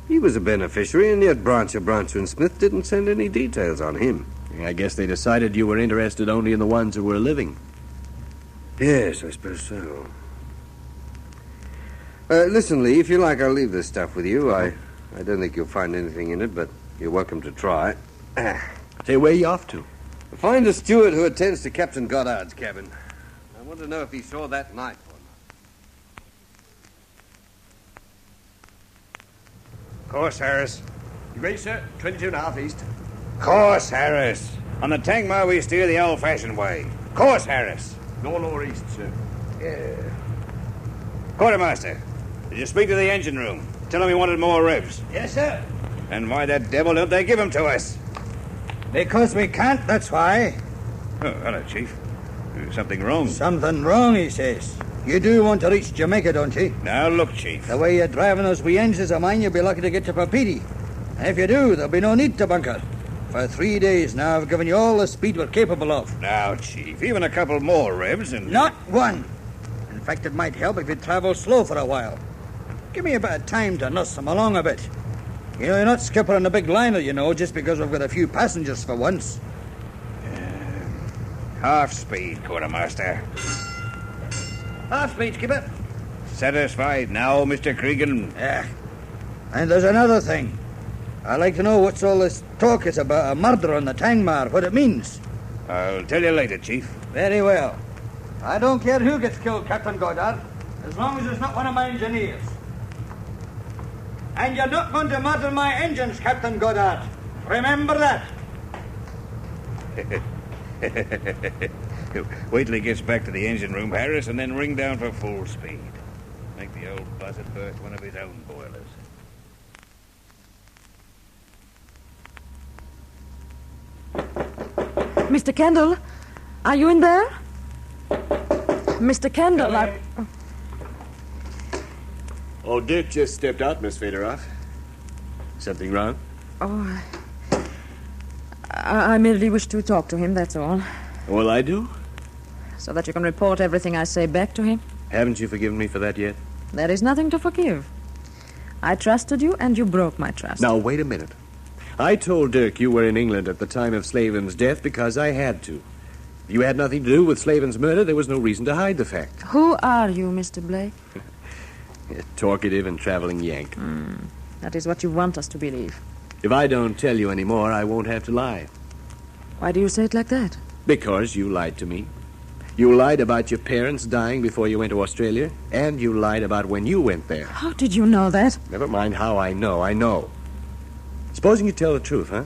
He was a beneficiary, and yet Brancher, and Smith didn't send any details on him. I guess they decided you were interested only in the ones who were living. Yes, I suppose so. Listen, Lee, if you like, I'll leave this stuff with you. I don't think you'll find anything in it, but you're welcome to try. Say, where are you off to? Find a steward who attends to Captain Goddard's cabin. I want to know if he saw that knife or not. Course, Harris. You ready, sir? 22.5 east. Course, Harris. On the Tangmar, we steer the old-fashioned way. Course, Harris. No east, sir. Yeah. Quartermaster, did you speak to the engine room? Tell him he wanted more ribs. Yes, sir. And why the devil don't they give them to us? Because we can't, that's why. Oh, hello, Chief. Something wrong? Something wrong, he says. You do want to reach Jamaica, don't you? Now, look, Chief. The way you're driving those wee engines of mine, you'll be lucky to get to Papiti. And if you do, there'll be no need to bunker. For 3 days now, I've given you all the speed we're capable of. Now, Chief, even a couple more ribs and... Not one. In fact, it might help if you travel slow for a while. Give me a bit of time to nuss them along a bit. You know, you're not skippering a big liner, you know, just because we've got a few passengers for once. Half speed, Quartermaster. Half speed, skipper. Satisfied now, Mr. Cregan? Yeah. And there's another thing. I'd like to know what's all this talk is about a murder on the Tangmar, what it means. I'll tell you later, Chief. Very well. I don't care who gets killed, Captain Goddard, as long as it's not one of my engineers. And you're not going to murder my engines, Captain Goddard. Remember that. Wait till he gets back to the engine room, Harris, and then ring down for full speed. Make the old buzzard burst one of his own boilers. Mr. Kendall, are you in there? Mr. Kendall, Oh, Dick just stepped out, Miss Federoff. Something wrong? Oh, I merely wish to talk to him, that's all. Well, I do? So that you can report everything I say back to him? Haven't you forgiven me for that yet? There is nothing to forgive. I trusted you, and you broke my trust. Now, wait a minute. I told Dirk you were in England at the time of Slavin's death because I had to. If you had nothing to do with Slavin's murder, there was no reason to hide the fact. Who are you, Mr. Blake? A talkative and traveling Yank. That is what you want us to believe. If I don't tell you any more, I won't have to lie. Why do you say it like that? Because you lied to me. You lied about your parents dying before you went to Australia, and you lied about when you went there. How did you know that? Never mind how I know. Supposing you tell the truth, huh?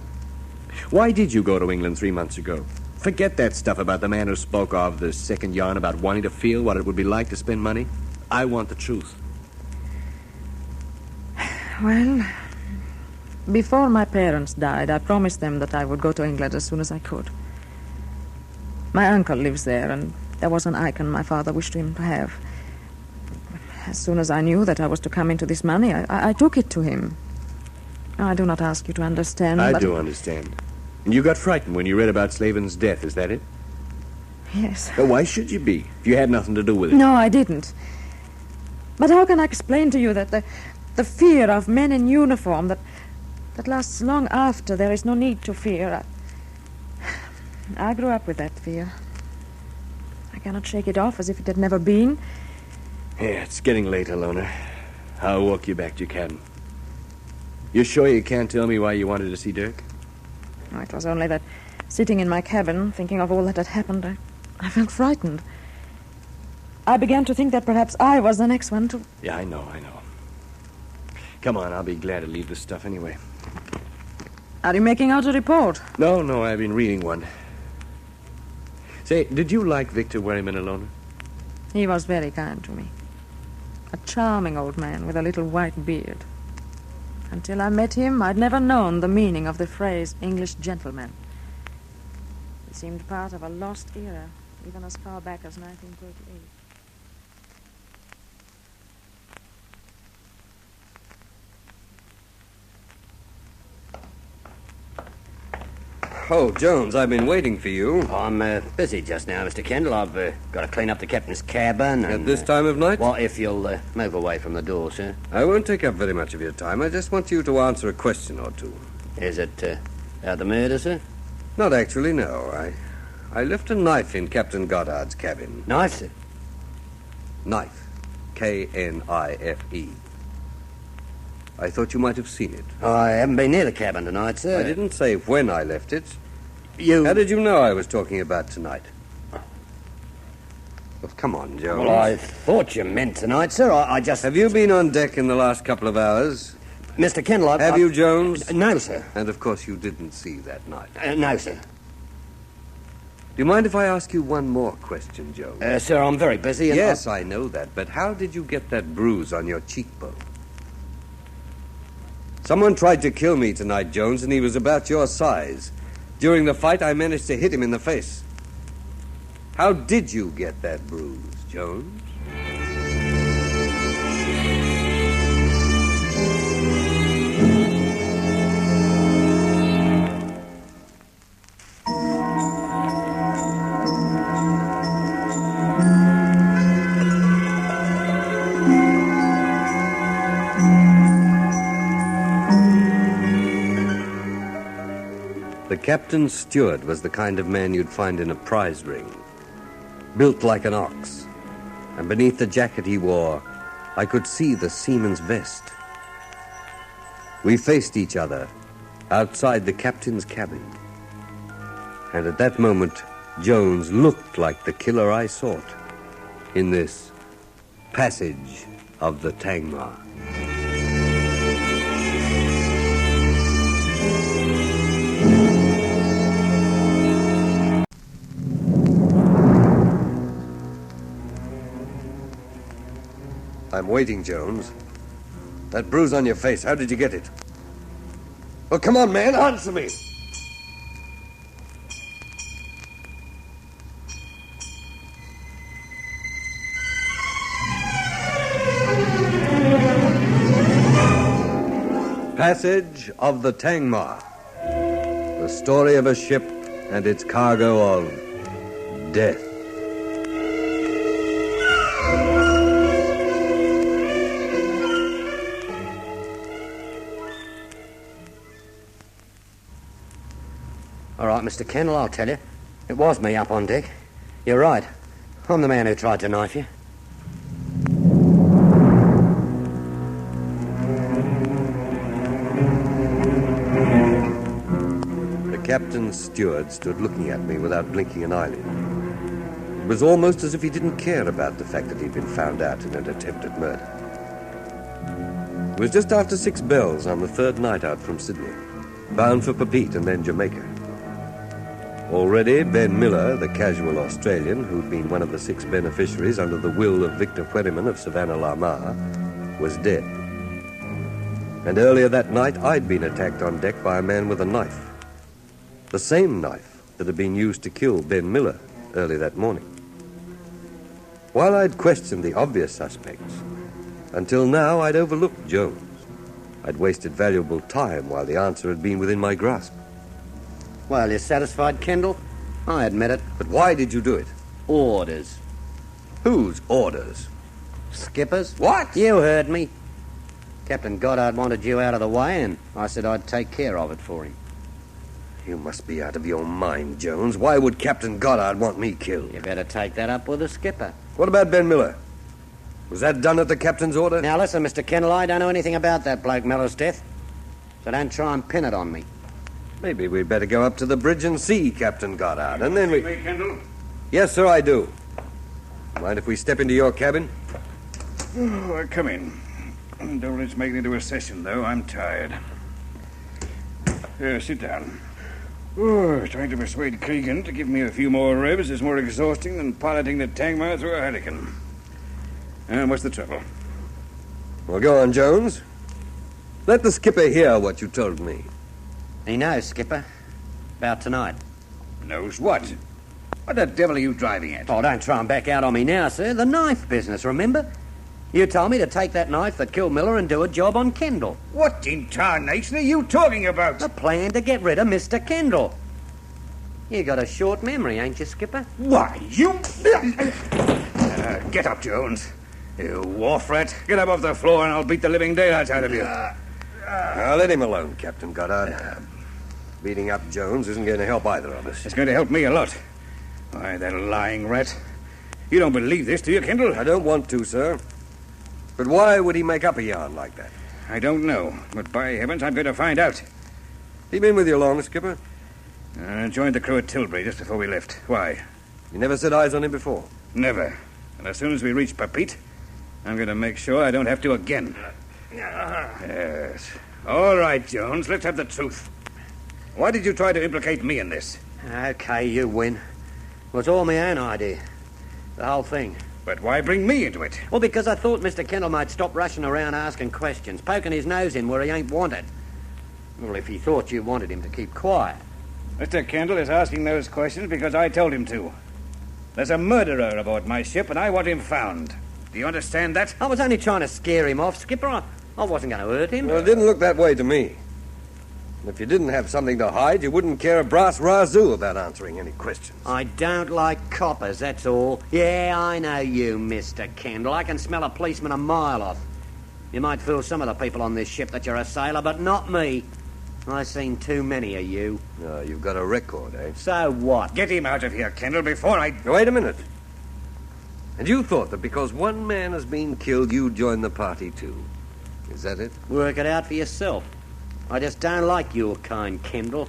Why did you go to England 3 months ago? Forget that stuff about the man who spoke of the second yarn about wanting to feel what it would be like to spend money. I want the truth. Well, before my parents died, I promised them that I would go to England as soon as I could. My uncle lives there, and there was an icon my father wished him to have. As soon as I knew that I was to come into this money, I took it to him. I do not ask you to understand, I do understand. And you got frightened when you read about Slavin's death, is that it? Yes. Well, why should you be, if you had nothing to do with it? No, I didn't. But how can I explain to you that the fear of men in uniform that lasts long after there is no need to fear? I grew up with that fear. I cannot shake it off as if it had never been. Yeah, it's getting late, Alona. I'll walk you back to your cabin. You sure you can't tell me why you wanted to see Dirk? Oh, it was only that, sitting in my cabin, thinking of all that had happened, I felt frightened. I began to think that perhaps I was the next one to... Yeah, I know. Come on, I'll be glad to leave this stuff anyway. Are you making out a report? No, I've been reading one. Say, did you like Victor Wherryman, Alona? He was very kind to me. A charming old man with a little white beard. Until I met him, I'd never known the meaning of the phrase English gentleman. He seemed part of a lost era, even as far back as 1938. Oh, Jones, I've been waiting for you. Oh, I'm busy just now, Mr. Kendall. I've got to clean up the captain's cabin. And, At this time of night? Well, if you'll move away from the door, sir. I won't take up very much of your time. I just want you to answer a question or two. Is it about the murder, sir? Not actually, no. I left a knife in Captain Goddard's cabin. Knife, sir? Knife. K-N-I-F-E. I thought you might have seen it. Oh, I haven't been near the cabin tonight, sir. I didn't say when I left it. You... How did you know I was talking about tonight? Well, come on, Jones. Well, I thought you meant tonight, sir. I just... Have you been on deck in the last couple of hours? Mr. Kendall, Have you, Jones? No, sir. And, of course, you didn't see that knife. No, sir. Do you mind if I ask you one more question, Jones? Sir, I'm very busy. And yes, I know that, but how did you get that bruise on your cheekbone? Someone tried to kill me tonight, Jones, and he was about your size. During the fight, I managed to hit him in the face. How did you get that bruise, Jones? The captain's steward was the kind of man you'd find in a prize ring. Built like an ox, and beneath the jacket he wore, I could see the seaman's vest. We faced each other outside the captain's cabin. And at that moment, Jones looked like the killer I sought in this passage of the Tangmar. I'm waiting, Jones. That bruise on your face, how did you get it? Well, come on, man, answer me. Passage of the Tangmar. The story of a ship and its cargo of death. All right, Mr. Kendall, I'll tell you. It was me up on deck. You're right. I'm the man who tried to knife you. The captain's steward stood looking at me without blinking an eyelid. It was almost as if he didn't care about the fact that he'd been found out in an attempted murder. It was just after 6 bells on the third night out from Sydney, bound for Papeete and then Jamaica. Already, Ben Miller, the casual Australian who'd been one of the 6 beneficiaries under the will of Victor Pueriman of Savannah La Mar, was dead. And earlier that night, I'd been attacked on deck by a man with a knife. The same knife that had been used to kill Ben Miller early that morning. While I'd questioned the obvious suspects, until now I'd overlooked Jones. I'd wasted valuable time while the answer had been within my grasp. Well, you satisfied, Kendall? I admit it. But why did you do it? Orders. Whose orders? Skipper's. What? You heard me. Captain Goddard wanted you out of the way, and I said I'd take care of it for him. You must be out of your mind, Jones. Why would Captain Goddard want me killed? You better take that up with the skipper. What about Ben Miller? Was that done at the captain's order? Now, listen, Mr. Kendall, I don't know anything about that bloke Miller's death, so don't try and pin it on me. Maybe we'd better go up to the bridge and see Captain Goddard, and then we... Me, Kendall? Yes, sir, I do. Mind if we step into your cabin? Oh, come in. Don't let's make it into a session, though. I'm tired. Here, sit down. Oh, trying to persuade Keegan to give me a few more ribs is more exhausting than piloting the Tangmar through a hurricane. And what's the trouble? Well, go on, Jones. Let the skipper hear what you told me. He knows, Skipper. About tonight. Knows what? What the devil are you driving at? Oh, don't try and back out on me now, sir. The knife business, remember? You told me to take that knife that killed Miller and do a job on Kendall. What in tarnation are you talking about? A plan to get rid of Mr. Kendall. You got a short memory, ain't you, Skipper? Why, you... Get up, Jones. You wharf rat. Get up off the floor and I'll beat the living daylights out of you. Now, let him alone, Captain Goddard. Beating up Jones isn't going to help either of us. It's going to help me a lot. Why, that lying rat. You don't believe this, do you, Kendall? I don't want to, sir. But why would he make up a yarn like that? I don't know, but by heavens, I'm going to find out. He been with you long, Skipper? Joined the crew at Tilbury just before we left. Why? You never set eyes on him before? Never. And as soon as we reach Papeete, I'm going to make sure I don't have to again. Yes. All right, Jones, let's have the truth. Why did you try to implicate me in this? Okay, you win. Well, it's all my own idea. The whole thing. But why bring me into it? Well, because I thought Mr. Kendall might stop rushing around asking questions, poking his nose in where he ain't wanted. Well, if he thought you wanted him to keep quiet. Mr. Kendall is asking those questions because I told him to. There's a murderer aboard my ship, and I want him found. Do you understand that? I was only trying to scare him off, Skipper. I wasn't going to hurt him. Well, it didn't look that way to me. If you didn't have something to hide, you wouldn't care a brass razoo about answering any questions. I don't like coppers, that's all. Yeah, I know you, Mr. Kendall. I can smell a policeman a mile off. You might fool some of the people on this ship that you're a sailor, but not me. I've seen too many of you. No, you've got a record, eh? So what? Get him out of here, Kendall, before I... Now, wait a minute. And you thought that because one man has been killed, you'd join the party, too. Is that it? Work it out for yourself. I just don't like your kind, Kendall.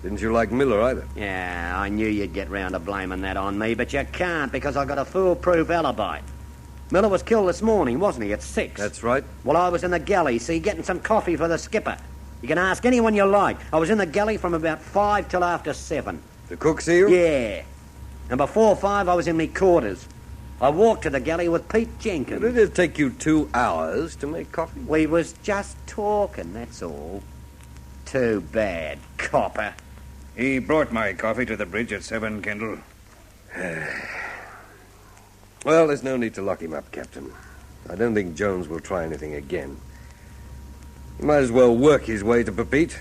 Didn't you like Miller either? Yeah, I knew you'd get round to blaming that on me, but you can't because I've got a foolproof alibi. Miller was killed this morning, wasn't he, at 6? That's right. Well, I was in the galley, see, getting some coffee for the skipper. You can ask anyone you like. I was in the galley from about 5 till after 7. The cook see you? Yeah. And before 5, I was in me quarters. I walked to the galley with Pete Jenkins. Did it take you 2 hours to make coffee? We was just talking, that's all. Too bad, copper. He brought my coffee to the bridge at 7, Kendall. Well, there's no need to lock him up, Captain. I don't think Jones will try anything again. He might as well work his way to Papeete.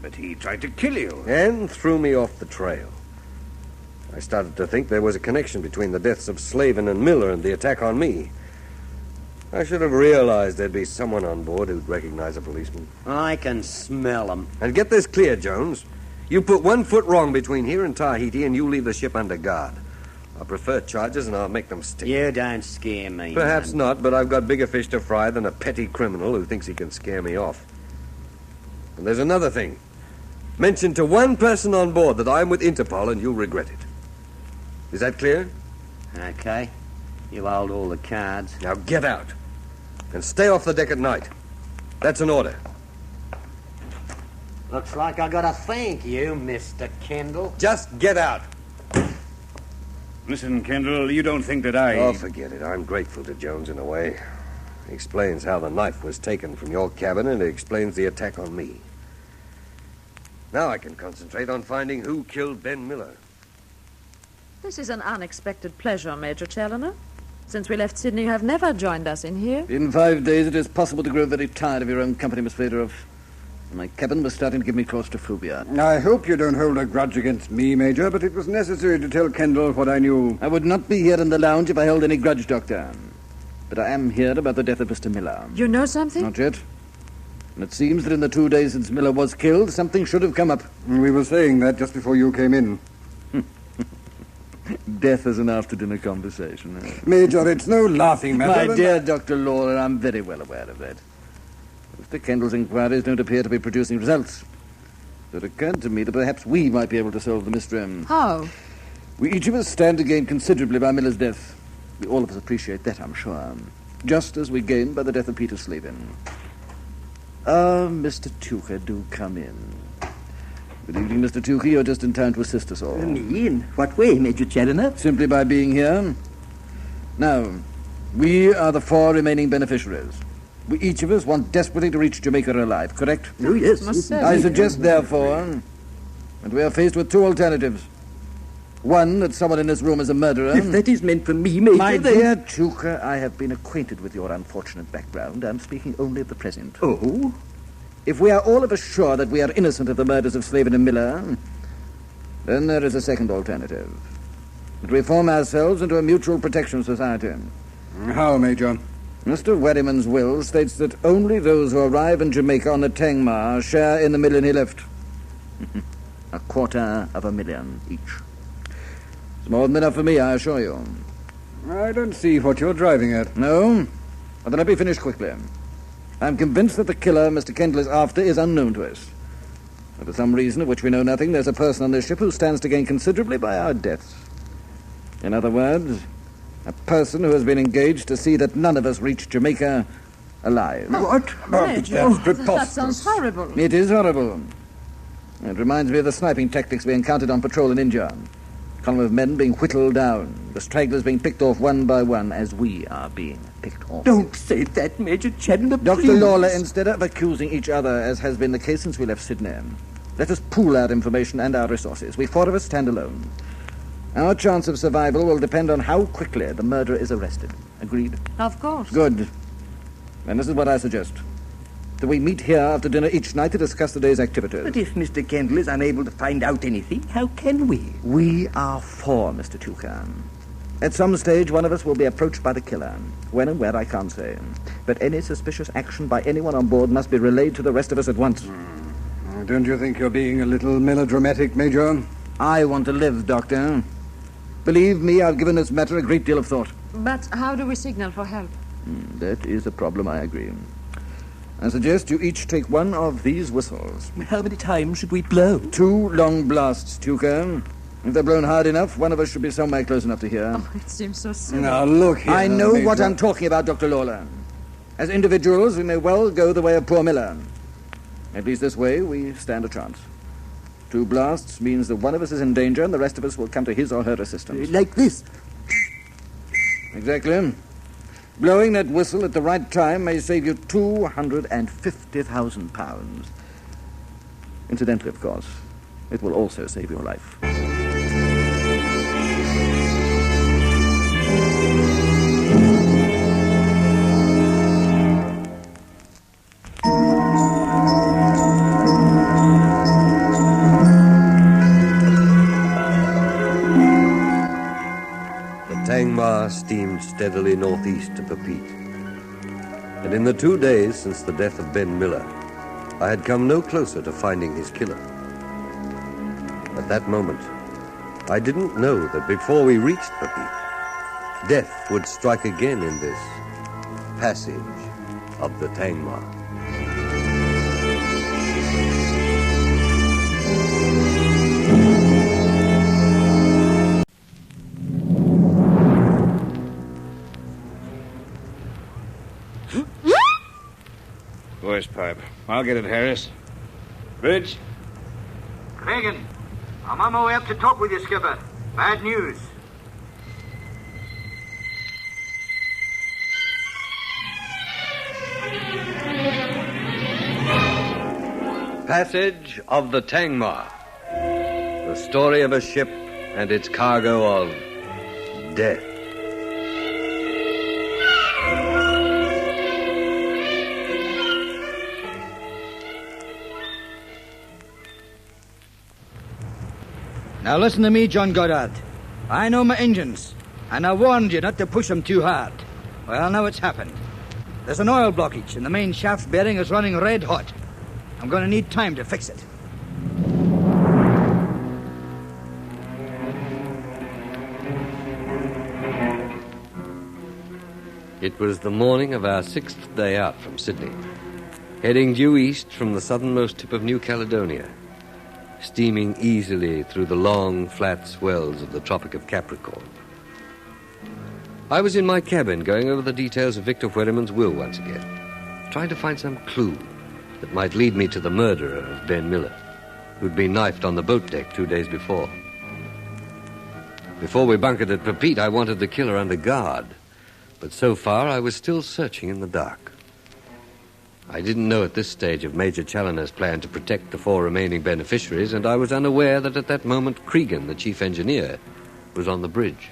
But he tried to kill you. And threw me off the trail. I started to think there was a connection between the deaths of Slavin and Miller and the attack on me. I should have realized there'd be someone on board who'd recognize a policeman. I can smell them. And get this clear, Jones. You put 1 foot wrong between here and Tahiti, and you leave the ship under guard. I'll prefer charges, and I'll make them stick. You don't scare me. Perhaps not, but I've got bigger fish to fry than a petty criminal who thinks he can scare me off. And there's another thing. Mention to one person on board that I'm with Interpol, and you'll regret it. Is that clear? Okay. You hold all the cards. Now get out. And stay off the deck at night. That's an order. Looks like I gotta thank you, Mr. Kendall. Just get out. Listen, Kendall, you don't think that I... Oh, forget it. I'm grateful to Jones in a way. He explains how the knife was taken from your cabin, and he explains the attack on me. Now I can concentrate on finding who killed Ben Miller. This is an unexpected pleasure, Major Challoner. Since we left Sydney, you have never joined us in here. In 5 days, it is possible to grow very tired of your own company, Miss Federoff. My cabin was starting to give me claustrophobia. I hope you don't hold a grudge against me, Major, but it was necessary to tell Kendall what I knew. I would not be here in the lounge if I held any grudge, Doctor. But I am here about the death of Mr. Miller. You know something? Not yet. And it seems that in the 2 days since Miller was killed, something should have come up. We were saying that just before you came in. Death is an after-dinner conversation. Major, it's no laughing matter. My dear Dr. Lawler, I'm very well aware of that. Mr. Kendall's inquiries don't appear to be producing results. It occurred to me that perhaps we might be able to solve the mystery. How? We each of us stand to gain considerably by Miller's death. We all of us appreciate that, I'm sure. Just as we gained by the death of Peter Slavin. Mr. Tucher, do come in. Good evening, Mr. Tucher. You're just in time to assist us all. Me? In what way, Major Challoner? Simply by being here. Now, we are the 4 remaining beneficiaries. We each of us want desperately to reach Jamaica alive, correct? Oh, yes. I suggest, therefore, that we are faced with 2 alternatives. One, that someone in this room is a murderer. If that is meant for me, Major... My dear Tucher, I have been acquainted with your unfortunate background. I'm speaking only of the present. Oh? If we are all of us sure that we are innocent of the murders of Slavin and Miller, then there is a second alternative. That we form ourselves into a mutual protection society. How, Major? Mr. Werriman's will states that only those who arrive in Jamaica on the Tangmar share in the million he left. 250,000 each. It's more than enough for me, I assure you. I don't see what you're driving at. No? Well, then let me finish quickly. I'm convinced that the killer Mr. Kendall is after is unknown to us. And for some reason of which we know nothing, there's a person on this ship who stands to gain considerably by our deaths. In other words, a person who has been engaged to see that none of us reach Jamaica alive. What? Major, That's preposterous. that sounds horrible. It is horrible. It reminds me of the sniping tactics we encountered on patrol in India. column of men being whittled down, the stragglers being picked off one by one as we are being picked off. Don't say that, Major Chandler, Dr. please. Lawler, instead of accusing each other, as has been the case since we left Sydney, let us pool our information and our resources. We 4 of us stand alone. Our chance of survival will depend on how quickly the murderer is arrested. Agreed? Of course. Good. And this is what I suggest. That we meet here after dinner each night to discuss the day's activities. But if Mr. Kendall is unable to find out anything, how can we? We are 4, Mr. Tucker. At some stage, one of us will be approached by the killer. When and where, I can't say. But any suspicious action by anyone on board must be relayed to the rest of us at once. Don't you think you're being a little melodramatic, Major? I want to live, Doctor. Believe me, I've given this matter a great deal of thought. But how do we signal for help? That is a problem, I agree. I suggest you each take one of these whistles. How many times should we blow? 2 long blasts, Tucker. If they're blown hard enough, one of us should be somewhere close enough to hear. Oh, it seems so silly. Now, look here, I know Major. what I'm talking about, Dr. Lawler. As individuals, we may well go the way of poor Miller. At least this way, we stand a chance. 2 blasts means that one of us is in danger and the rest of us will come to his or her assistance. Like this. Exactly. Blowing that whistle at the right time may save you £250,000. Incidentally, of course, it will also save your life. Tangmar steamed steadily northeast to Papeete. And in the 2 days since the death of Ben Miller, I had come no closer to finding his killer. At that moment, I didn't know that before we reached Papeete, death would strike again in this passage of the Tangmar. Voice pipe. I'll get it, Harris. Bridge? Reagan, I'm on my way up to talk with you, Skipper. Bad news. Passage of the Tangmar. The story of a ship and its cargo of death. Now listen to me, John Goddard. I know my engines, and I warned you not to push them too hard. Well, now it's happened. There's an oil blockage, and the main shaft bearing is running red hot. I'm going to need time to fix it. It was the morning of our 6th day out from Sydney, heading due east from the southernmost tip of New Caledonia, steaming easily through the long, flat swells of the Tropic of Capricorn. I was in my cabin going over the details of Victor Wherriman's will once again, trying to find some clue that might lead me to the murderer of Ben Miller, who'd been knifed on the boat deck 2 days before. Before we bunkered at Papeete, I wanted the killer under guard, but so far I was still searching in the dark. I didn't know at this stage of Major Challoner's plan to protect the 4 remaining beneficiaries, and I was unaware that at that moment Cregan, the chief engineer, was on the bridge.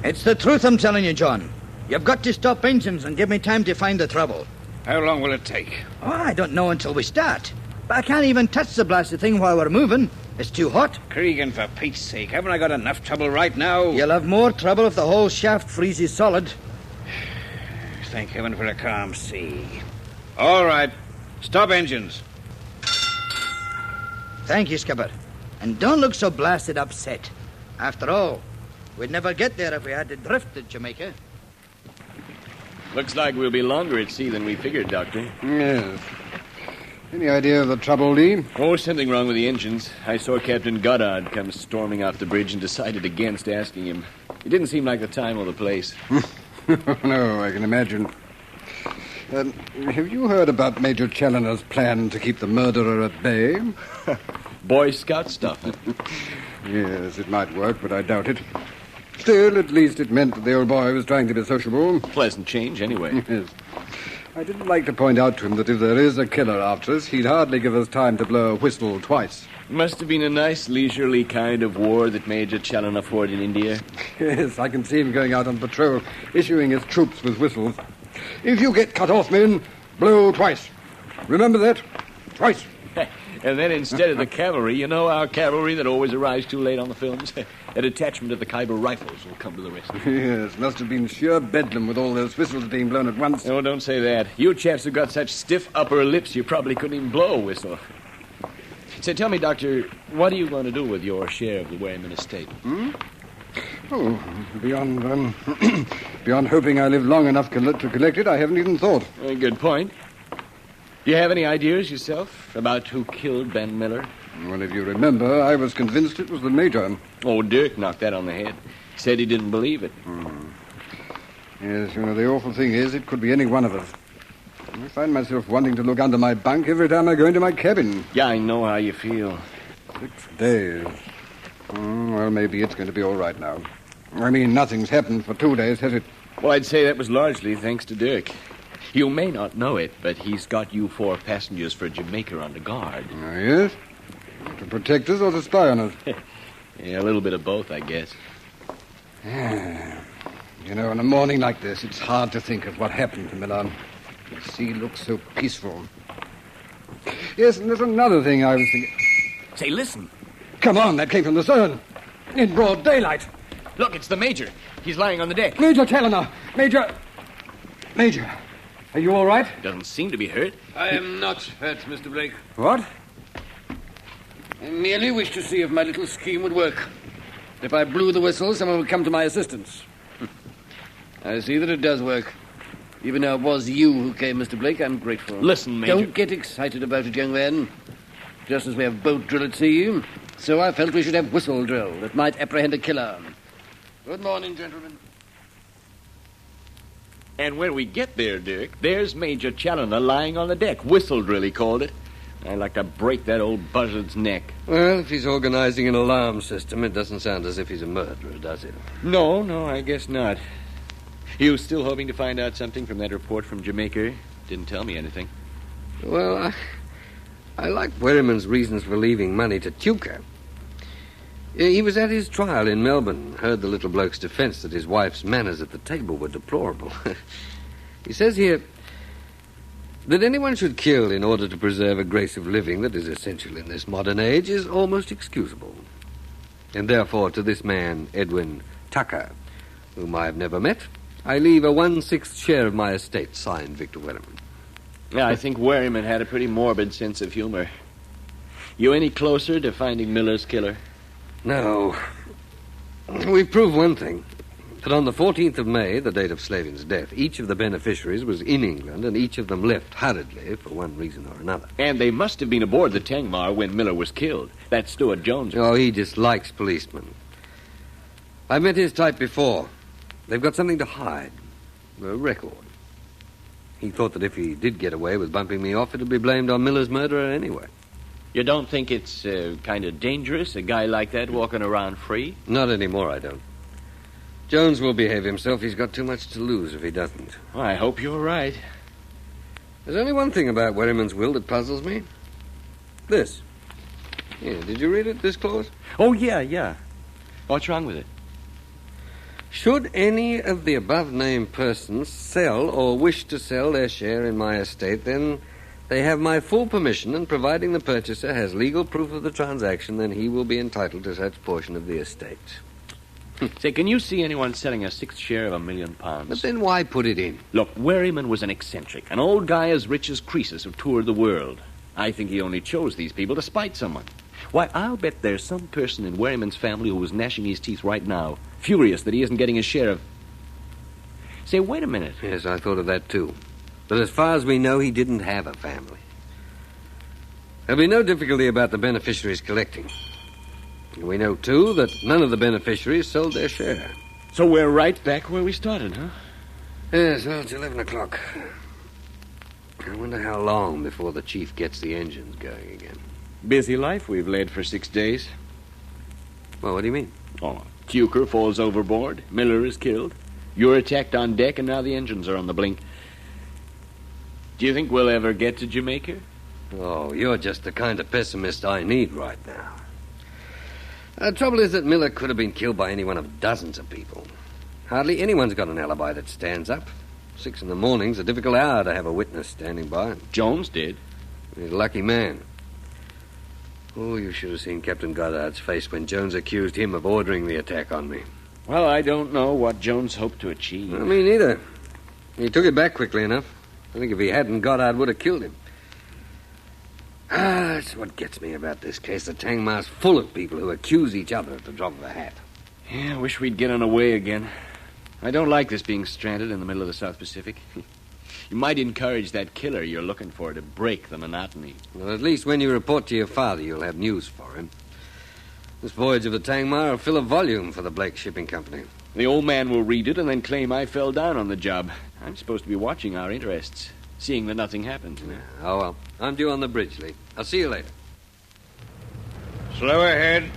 It's the truth I'm telling you, John. You've got to stop engines and give me time to find the trouble. How long will it take? Oh, I don't know until we start. But I can't even touch the blasted thing while we're moving. It's too hot. Cregan, for Pete's sake, haven't I got enough trouble right now? You'll have more trouble if the whole shaft freezes solid. Thank heaven for a calm sea. All right. Stop engines. Thank you, Skipper. And don't look so blasted upset. After all, we'd never get there if we had to drift to Jamaica. Looks like we'll be longer at sea than we figured, Doctor. Yes. Any idea of the trouble, Lee? Oh, something wrong with the engines. I saw Captain Goddard come storming off the bridge and decided against asking him. It didn't seem like the time or the place. No, I can imagine. Have you heard about Major Challoner's plan to keep the murderer at bay? Boy Scout stuff. Yes, it might work, but I doubt it. Still, at least it meant that the old boy was trying to be sociable. Pleasant change, anyway. Yes. I did like to point out to him that if there is a killer after us, he'd hardly give us time to blow a whistle twice. Must have been a nice, leisurely kind of war that Major Challoner fought in India. Yes, I can see him going out on patrol, issuing his troops with whistles. If you get cut off, men, blow twice. Remember that? Twice. And then instead of the cavalry, you know our cavalry that always arrives too late on the films? A detachment of the Khyber Rifles will come to the rescue. Yes, must have been sheer bedlam with all those whistles being blown at once. Oh, don't say that. You chaps have got such stiff upper lips you probably couldn't even blow a whistle. Say, tell me, Doctor, what are you going to do with your share of the Wayman estate? Oh, beyond beyond hoping I live long enough to collect it, I haven't even thought. A good point. Do you have any ideas yourself about who killed Ben Miller? Well, if you remember, I was convinced it was the Major. Oh, Dirk knocked that on the head. Said he didn't believe it. Yes, you know, the awful thing is it could be any one of us. I find myself wanting to look under my bunk every time I go into my cabin. Yeah, I know how you feel. 6 days. Well, maybe it's going to be all right now. I mean, nothing's happened for 2 days, has it? Well, I'd say that was largely thanks to Dirk. You may not know it, but he's got you 4 passengers for Jamaica under guard. Oh, yes? To protect us or to spy on us? Yeah, a little bit of both, I guess. You know, on a morning like this, it's hard to think of what happened to Milan. The sea looks so peaceful. Yes, and there's another thing I was thinking. Say, listen. Come on, that came from the stern. In broad daylight. Look, it's the Major. He's lying on the deck. Major Challoner. Major. Are you all right? Doesn't seem to be hurt. I am not hurt, Mr. Blake. What? I merely wish to see if my little scheme would work. If I blew the whistle, someone would come to my assistance. I see that it does work. Even though it was you who came, Mr. Blake, I'm grateful. Listen, Major. Don't get excited about it, young man. Just as we have boat drill at sea, so I felt we should have whistle drill that might apprehend a killer. Good morning, gentlemen. And when we get there, Dirk, there's Major Challoner lying on the deck. Whistle drill, he called it. I'd like to break that old buzzard's neck. Well, if he's organizing an alarm system, it doesn't sound as if he's a murderer, does it? No, I guess not. You still hoping to find out something from that report from Jamaica? Didn't tell me anything. Well, I like Werriman's reasons for leaving money to Tuka. He was at his trial in Melbourne, heard the little bloke's defense that his wife's manners at the table were deplorable. He says here that anyone should kill in order to preserve a grace of living that is essential in this modern age is almost excusable. And therefore, to this man, Edwin Tucker, whom I have never met, I leave a 1/6 share of my estate, signed Victor Werriman. Yeah, I think Werriman had a pretty morbid sense of humor. You any closer to finding Miller's killer? No. We've proved one thing. That on the 14th of May, the date of Slavin's death, each of the beneficiaries was in England, and each of them left hurriedly for one reason or another. And they must have been aboard the Tangmar when Miller was killed. That's Stuart Jones. Oh, he dislikes policemen. I've met his type before. They've got something to hide. A record. He thought that if he did get away with bumping me off, it would be blamed on Miller's murderer anyway. You don't think it's kind of dangerous, a guy like that walking around free? Not anymore, I don't. Jones will behave himself. He's got too much to lose if he doesn't. Well, I hope you're right. There's only one thing about Werriman's will that puzzles me. This. Yeah, did you read it, this clause? Oh, yeah. What's wrong with it? Should any of the above-named persons sell or wish to sell their share in my estate, then they have my full permission, and providing the purchaser has legal proof of the transaction, then he will be entitled to such portion of the estate. Say, can you see anyone selling a 1/6 share of £1 million? But then why put it in? Look, Werriman was an eccentric, an old guy as rich as Croesus who toured the world. I think he only chose these people to spite someone. Why, I'll bet there's some person in Werriman's family who is gnashing his teeth right now, furious that he isn't getting his share of... Say, wait a minute. Yes, I thought of that too. But as far as we know, he didn't have a family. There'll be no difficulty about the beneficiaries collecting. We know, too, that none of the beneficiaries sold their share. So we're right back where we started, huh? Yes, well, it's 11 o'clock. I wonder how long before the chief gets the engines going again. Busy life we've led for 6 days. Well, what do you mean? Oh, Tuker falls overboard. Miller is killed. You're attacked on deck, and now the engines are on the blink. Do you think we'll ever get to Jamaica? Oh, you're just the kind of pessimist I need right now. The trouble is that Miller could have been killed by any one of dozens of people. Hardly anyone's got an alibi that stands up. 6 in the morning's a difficult hour to have a witness standing by. Jones did. He's a lucky man. Oh, you should have seen Captain Goddard's face when Jones accused him of ordering the attack on me. Well, I don't know what Jones hoped to achieve. Well, me neither. He took it back quickly enough. I think if he hadn't, Goddard would have killed him. That's what gets me about this case. The Tangmar's full of people who accuse each other at the drop of a hat. Yeah, I wish we'd get on a way again. I don't like this being stranded in the middle of the South Pacific. You might encourage that killer you're looking for to break the monotony. Well, at least when you report to your father, you'll have news for him. This voyage of the Tangmar will fill a volume for the Blake Shipping Company. The old man will read it and then claim I fell down on the job. I'm supposed to be watching our interests, seeing that nothing happens. You know? Oh, well. I'm due on the bridge, Lee. I'll see you later. Slow ahead.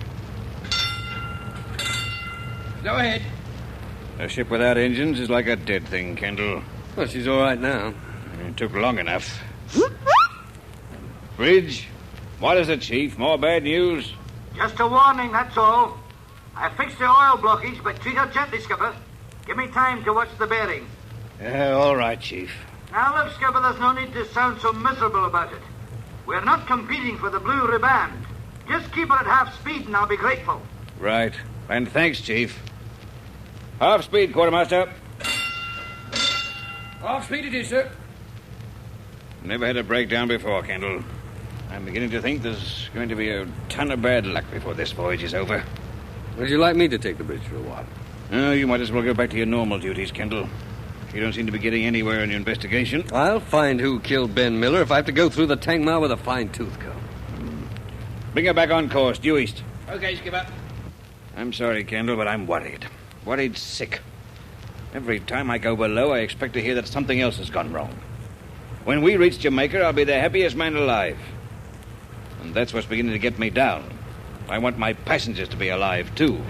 Go ahead. A ship without engines is like a dead thing, Kendall. Well, she's all right now. It took long enough. Bridge, what is it, Chief? More bad news? Just a warning, that's all. I fixed the oil blockage, but treat her gently, Skipper. Give me time to watch the bearing. All right, Chief. Now, look, Skipper, there's no need to sound so miserable about it. We're not competing for the blue riband. Just keep her at half speed and I'll be grateful. Right. And thanks, Chief. Half speed, Quartermaster. Half speed it is, sir. Never had a breakdown before, Kendall. I'm beginning to think there's going to be a ton of bad luck before this voyage is over. Would you like me to take the bridge for a while? No, you might as well go back to your normal duties, Kendall. You don't seem to be getting anywhere in your investigation. I'll find who killed Ben Miller if I have to go through the Tangmar with a fine-tooth comb. Bring her back on course, due east. Okay, Skipper. I'm sorry, Kendall, but I'm worried. Worried sick. Every time I go below, I expect to hear that something else has gone wrong. When we reach Jamaica, I'll be the happiest man alive. And that's what's beginning to get me down. I want my passengers to be alive, too.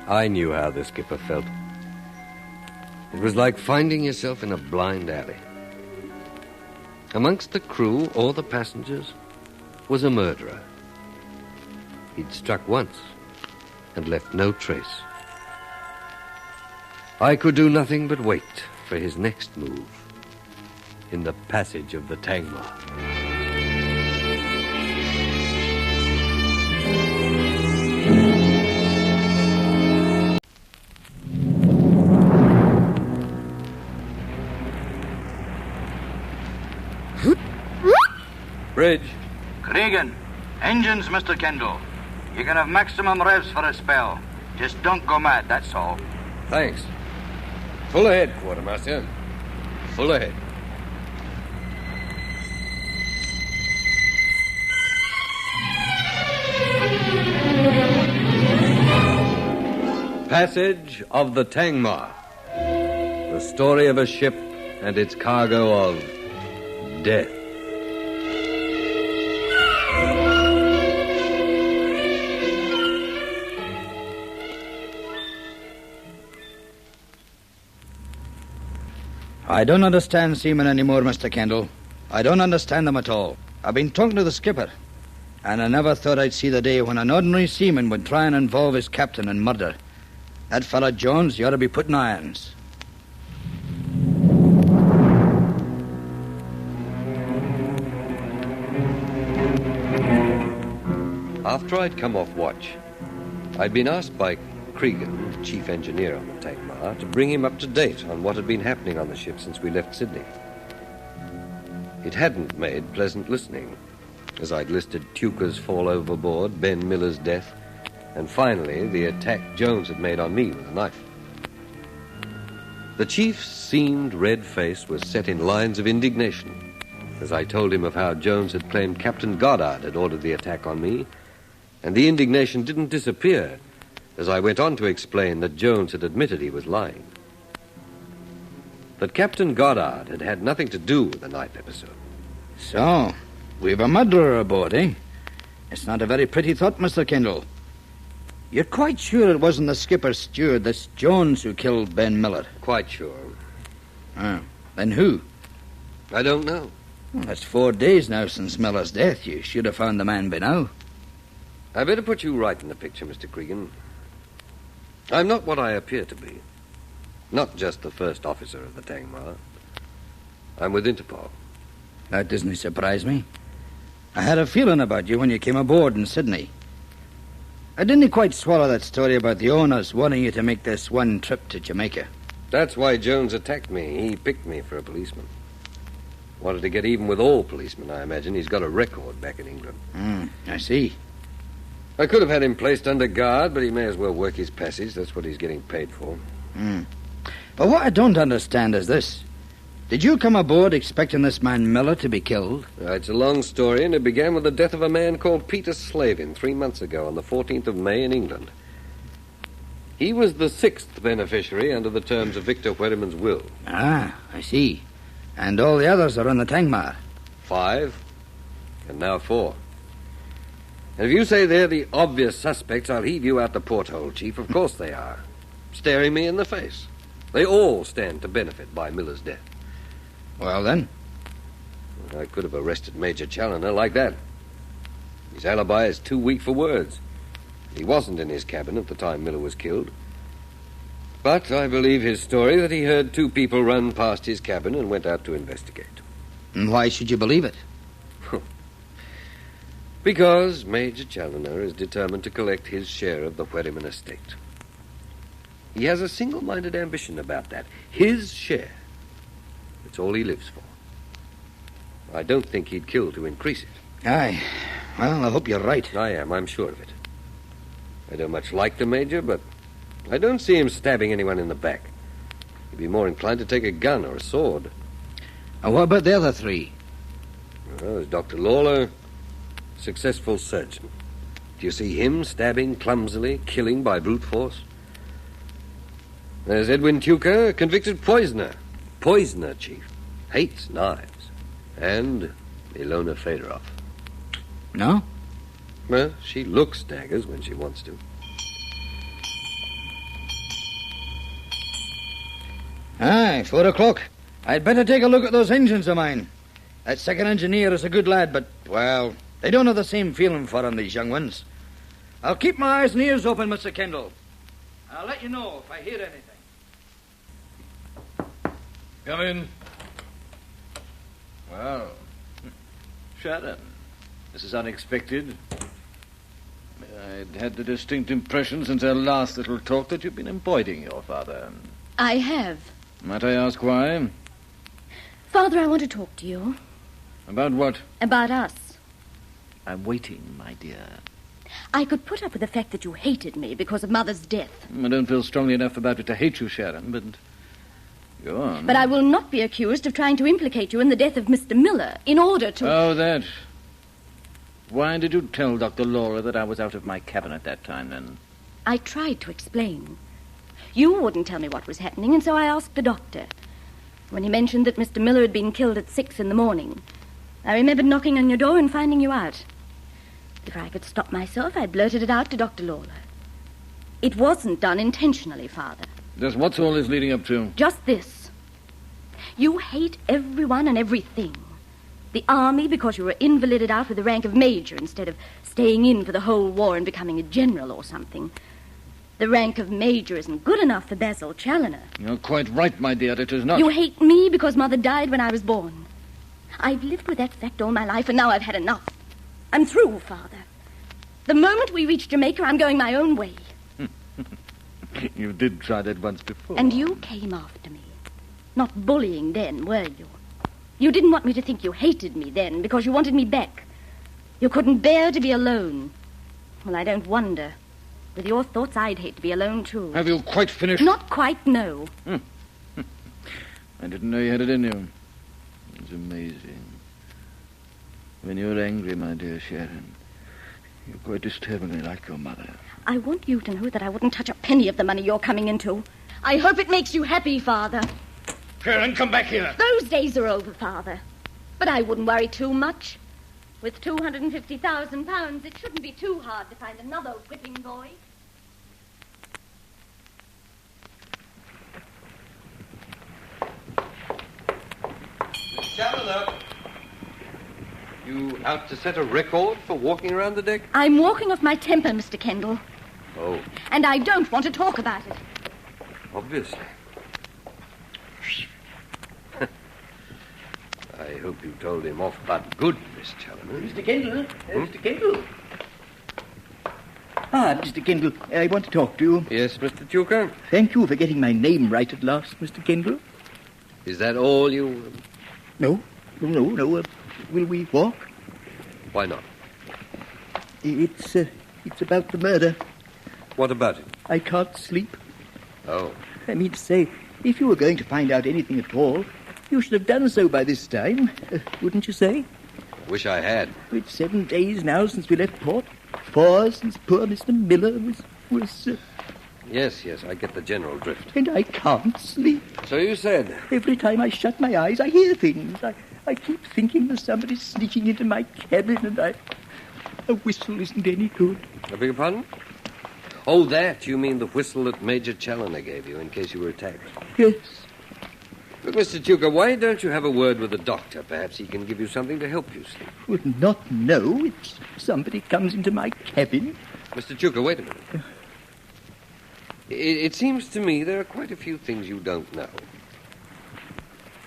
I knew how the skipper felt. It was like finding yourself in a blind alley. Amongst the crew or the passengers was a murderer. He'd struck once and left no trace. I could do nothing but wait for his next move in the passage of the Tangmar. Bridge. Cregan, engines, Mr. Kendall. You can have maximum revs for a spell. Just don't go mad, that's all. Thanks. Full ahead, Quartermaster. Full ahead. Passage of the Tangmar. The story of a ship and its cargo of death. I don't understand seamen anymore, Mr. Kendall. I don't understand them at all. I've been talking to the skipper, and I never thought I'd see the day when an ordinary seaman would try and involve his captain in murder. That fella Jones, you ought to be put in irons. After I'd come off watch, I'd been asked by Cregan, the chief engineer on the Tangmar, to bring him up to date on what had been happening on the ship since we left Sydney. It hadn't made pleasant listening, as I'd listed Tuker's fall overboard, Ben Miller's death, and finally the attack Jones had made on me with a knife. The chief's seamed red face was set in lines of indignation. as I told him of how Jones had claimed Captain Goddard had ordered the attack on me, and the indignation didn't disappear as I went on to explain that Jones had admitted he was lying. That Captain Goddard had had nothing to do with the knife episode. So, we've a murderer aboard, eh? It's not a very pretty thought, Mr. Kendall. You're quite sure it wasn't the skipper's steward, this Jones, who killed Ben Miller? Quite sure. Ah, then who? I don't know. Well, that's 4 days now since Miller's death. You should have found the man by now. I better put you right in the picture, Mr. Cregan. I'm not what I appear to be. Not just the first officer of the Tangmar. I'm with Interpol. That doesn't surprise me. I had a feeling about you when you came aboard in Sydney. I didn't quite swallow that story about the owners wanting you to make this one trip to Jamaica. That's why Jones attacked me. He picked me for a policeman. Wanted to get even with all policemen, I imagine. He's got a record back in England. I see. I could have had him placed under guard, but he may as well work his passage. That's what he's getting paid for. But what I don't understand is this. Did you come aboard expecting this man Miller to be killed? It's a long story, and it began with the death of a man called Peter Slavin 3 months ago on the 14th of May in England. He was the 6th beneficiary under the terms of Victor Wheriman's will. Ah, I see. And all the others are on the Tangmar. 5, and now 4. And if you say they're the obvious suspects, I'll heave you out the porthole, Chief. Of course they are. Staring me in the face. They all stand to benefit by Miller's death. Well, then? I could have arrested Major Challoner like that. His alibi is too weak for words. He wasn't in his cabin at the time Miller was killed. But I believe his story that he heard 2 people run past his cabin and went out to investigate. And why should you believe it? Because Major Challoner is determined to collect his share of the Wheriman estate. He has a single-minded ambition about that. His share. It's all he lives for. I don't think he'd kill to increase it. Aye. Well, I hope you're right. I am, I'm sure of it. I don't much like the Major, but I don't see him stabbing anyone in the back. He'd be more inclined to take a gun or a sword. And what about the other 3? Well, there's Dr. Lawler, successful surgeon. Do you see him stabbing clumsily, killing by brute force? There's Edwin Tucker, a convicted poisoner. Poisoner, Chief. Hates knives. And Ilona Fedorov. No? Well, she looks daggers when she wants to. Aye, 4 o'clock. I'd better take a look at those engines of mine. That second engineer is a good lad, but, well, they don't have the same feeling for him, these young ones. I'll keep my eyes and ears open, Mr. Kendall. I'll let you know if I hear anything. Come in. Well, Sharon, this is unexpected. I'd had the distinct impression since our last little talk that you've been avoiding your father. I have. Might I ask why? Father, I want to talk to you. About what? About us. I'm waiting, my dear. I could put up with the fact that you hated me because of Mother's death. I don't feel strongly enough about it to hate you, Sharon, but go on. But I will not be accused of trying to implicate you in the death of Mr. Miller in order to... Oh, that. Why did you tell Dr. Laura that I was out of my cabin at that time, then? I tried to explain. You wouldn't tell me what was happening, and so I asked the doctor. When he mentioned that Mr. Miller had been killed at 6 in the morning, I remembered knocking on your door and finding you out. Before I could stop myself, I blurted it out to Dr. Lawler. It wasn't done intentionally, Father. Just what's all this leading up to? Just this. You hate everyone and everything. The army because you were invalided out with the rank of major instead of staying in for the whole war and becoming a general or something. The rank of major isn't good enough for Basil Challoner. You're quite right, my dear, it is not. You hate me because Mother died when I was born. I've lived with that fact all my life, and now I've had enough. I'm through, Father. The moment we reach Jamaica, I'm going my own way. You did try that once before. And you came after me. Not bullying then, were you? You didn't want me to think you hated me then because you wanted me back. You couldn't bear to be alone. Well, I don't wonder. With your thoughts, I'd hate to be alone, too. Have you quite finished? Not quite, no. I didn't know you had it in you. It's amazing. When you're angry, my dear Sharon, you're quite disturbingly like your mother. I want you to know that I wouldn't touch a penny of the money you're coming into. I hope it makes you happy, Father. Sharon, come back here. Those days are over, Father. But I wouldn't worry too much. With £250,000, it shouldn't be too hard to find another whipping boy. Miss Challoner, you out to set a record for walking around the deck? I'm walking off my temper, Mr. Kendall. Oh, And I don't want to talk about it. obviously. I hope you told him off but good, Miss Challoner. Mr. Kendall? Mr. Kendall? Ah, Mr. Kendall, I want to talk to you. Yes, Mr. Tucker? Thank you for getting my name right at last, Mr. Kendall. Is that all you... No. Will we walk? Why not? It's about the murder. What about it? I can't sleep. Oh. I mean to say, if you were going to find out anything at all, you should have done so by this time, wouldn't you say? Wish I had. It's 7 days now since we left port. 4 since poor Mr. Miller was Yes, I get the general drift. And I can't sleep. So you said. Every time I shut my eyes, I hear things. I keep thinking there's somebody sneaking into my cabin, and a whistle isn't any good. I beg your pardon? Oh, that. You mean the whistle that Major Challoner gave you in case you were attacked? Yes. Look, Mr. Tucker, why don't you have a word with the doctor? Perhaps he can give you something to help you sleep. Would not know if somebody comes into my cabin. Mr. Tucker, wait a minute. It seems to me there are quite a few things you don't know.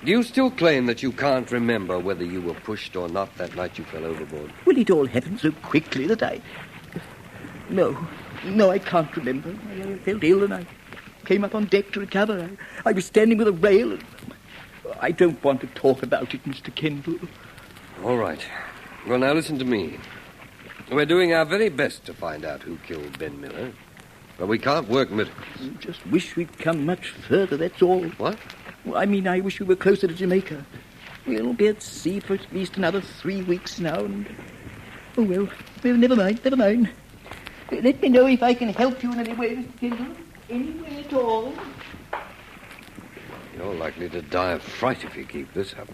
Do you still claim that you can't remember whether you were pushed or not that night you fell overboard? Well, it all happened so quickly that I... No, I can't remember. I felt ill and I came up on deck to recover. I was standing with a rail and... I don't want to talk about it, Mr. Kendall. All right. Well, now listen to me. We're doing our very best to find out who killed Ben Miller, but we can't work miracles. I just wish we'd come much further, that's all. What? Well, I mean, I wish we were closer to Jamaica. We'll be at sea for at least another 3 weeks now, and... Oh, well, never mind. Let me know if I can help you in any way, Mr. Kendall. Any way at all. You're likely to die of fright if you keep this up.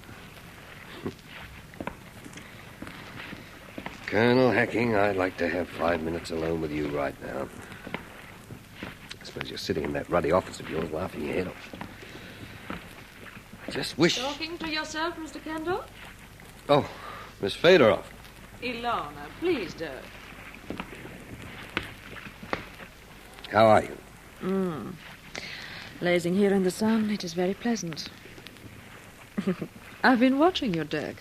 Colonel Hacking, I'd like to have 5 minutes alone with you right now. I suppose you're sitting in that ruddy office of yours laughing your head off. I just wish... Talking to yourself, Mr. Kendall? Oh, Miss Federoff. Ilona, please, Dirk. How are you? Lazing here in the sun, it is very pleasant. I've been watching you, Dirk.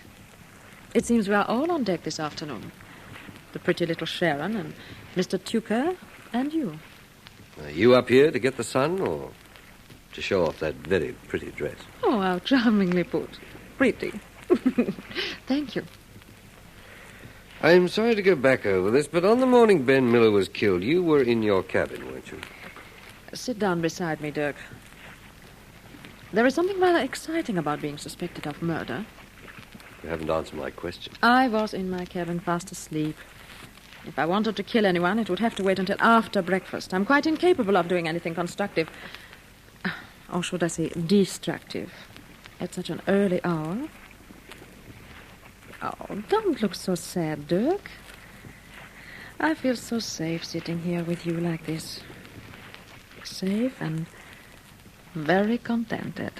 It seems we are all on deck this afternoon. The pretty little Sharon and Mr. Tucker and you. Are you up here to get the sun or to show off that very pretty dress? Oh, how charmingly put. Pretty. Thank you. I'm sorry to go back over this, but on the morning Ben Miller was killed, you were in your cabin, weren't you? Sit down beside me, Dirk. There is something rather exciting about being suspected of murder. You haven't answered my question. I was in my cabin fast asleep. If I wanted to kill anyone, it would have to wait until after breakfast. I'm quite incapable of doing anything constructive. Or should I say destructive? At such an early hour. Oh, don't look so sad, Dirk. I feel so safe sitting here with you like this. Safe and very contented.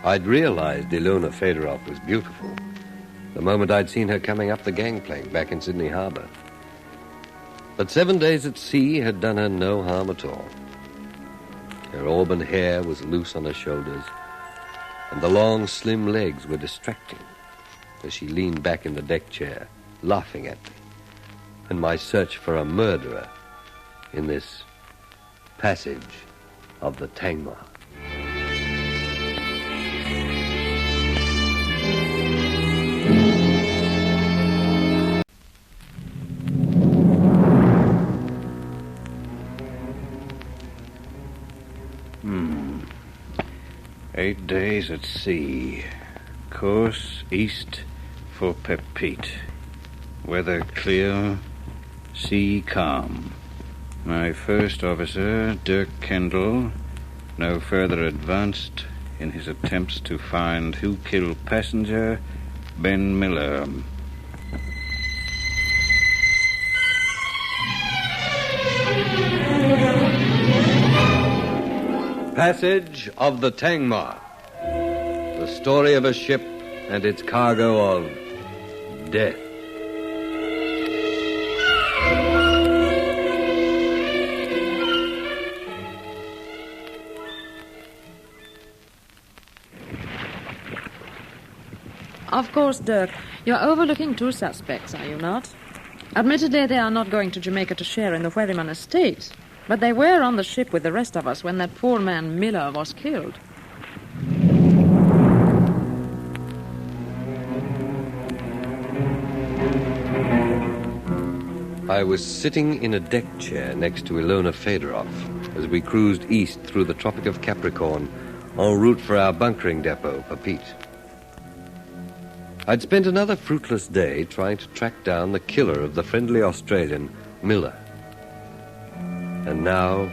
I'd realized Ilona Federoff was beautiful the moment I'd seen her coming up the gangplank back in Sydney Harbor. But 7 days at sea had done her no harm at all. Her auburn hair was loose on her shoulders, and the long, slim legs were distracting as she leaned back in the deck chair, laughing at me and my search for a murderer in this passage of the Tangmar. 8 days at sea. Course east for Pepite. Weather clear, sea calm. My first officer, Dirk Kendall, no further advanced in his attempts to find who killed passenger Ben Miller. Passage of the Tangmar. The story of a ship and its cargo of death. Of course, Dirk, you're overlooking 2 suspects, are you not? Admittedly, they are not going to Jamaica to share in the Wherryman estate, but they were on the ship with the rest of us when that poor man Miller was killed. I was sitting in a deck chair next to Ilona Fedorov as we cruised east through the Tropic of Capricorn en route for our bunkering depot, Pepite. I'd spent another fruitless day trying to track down the killer of the friendly Australian, Miller. And now,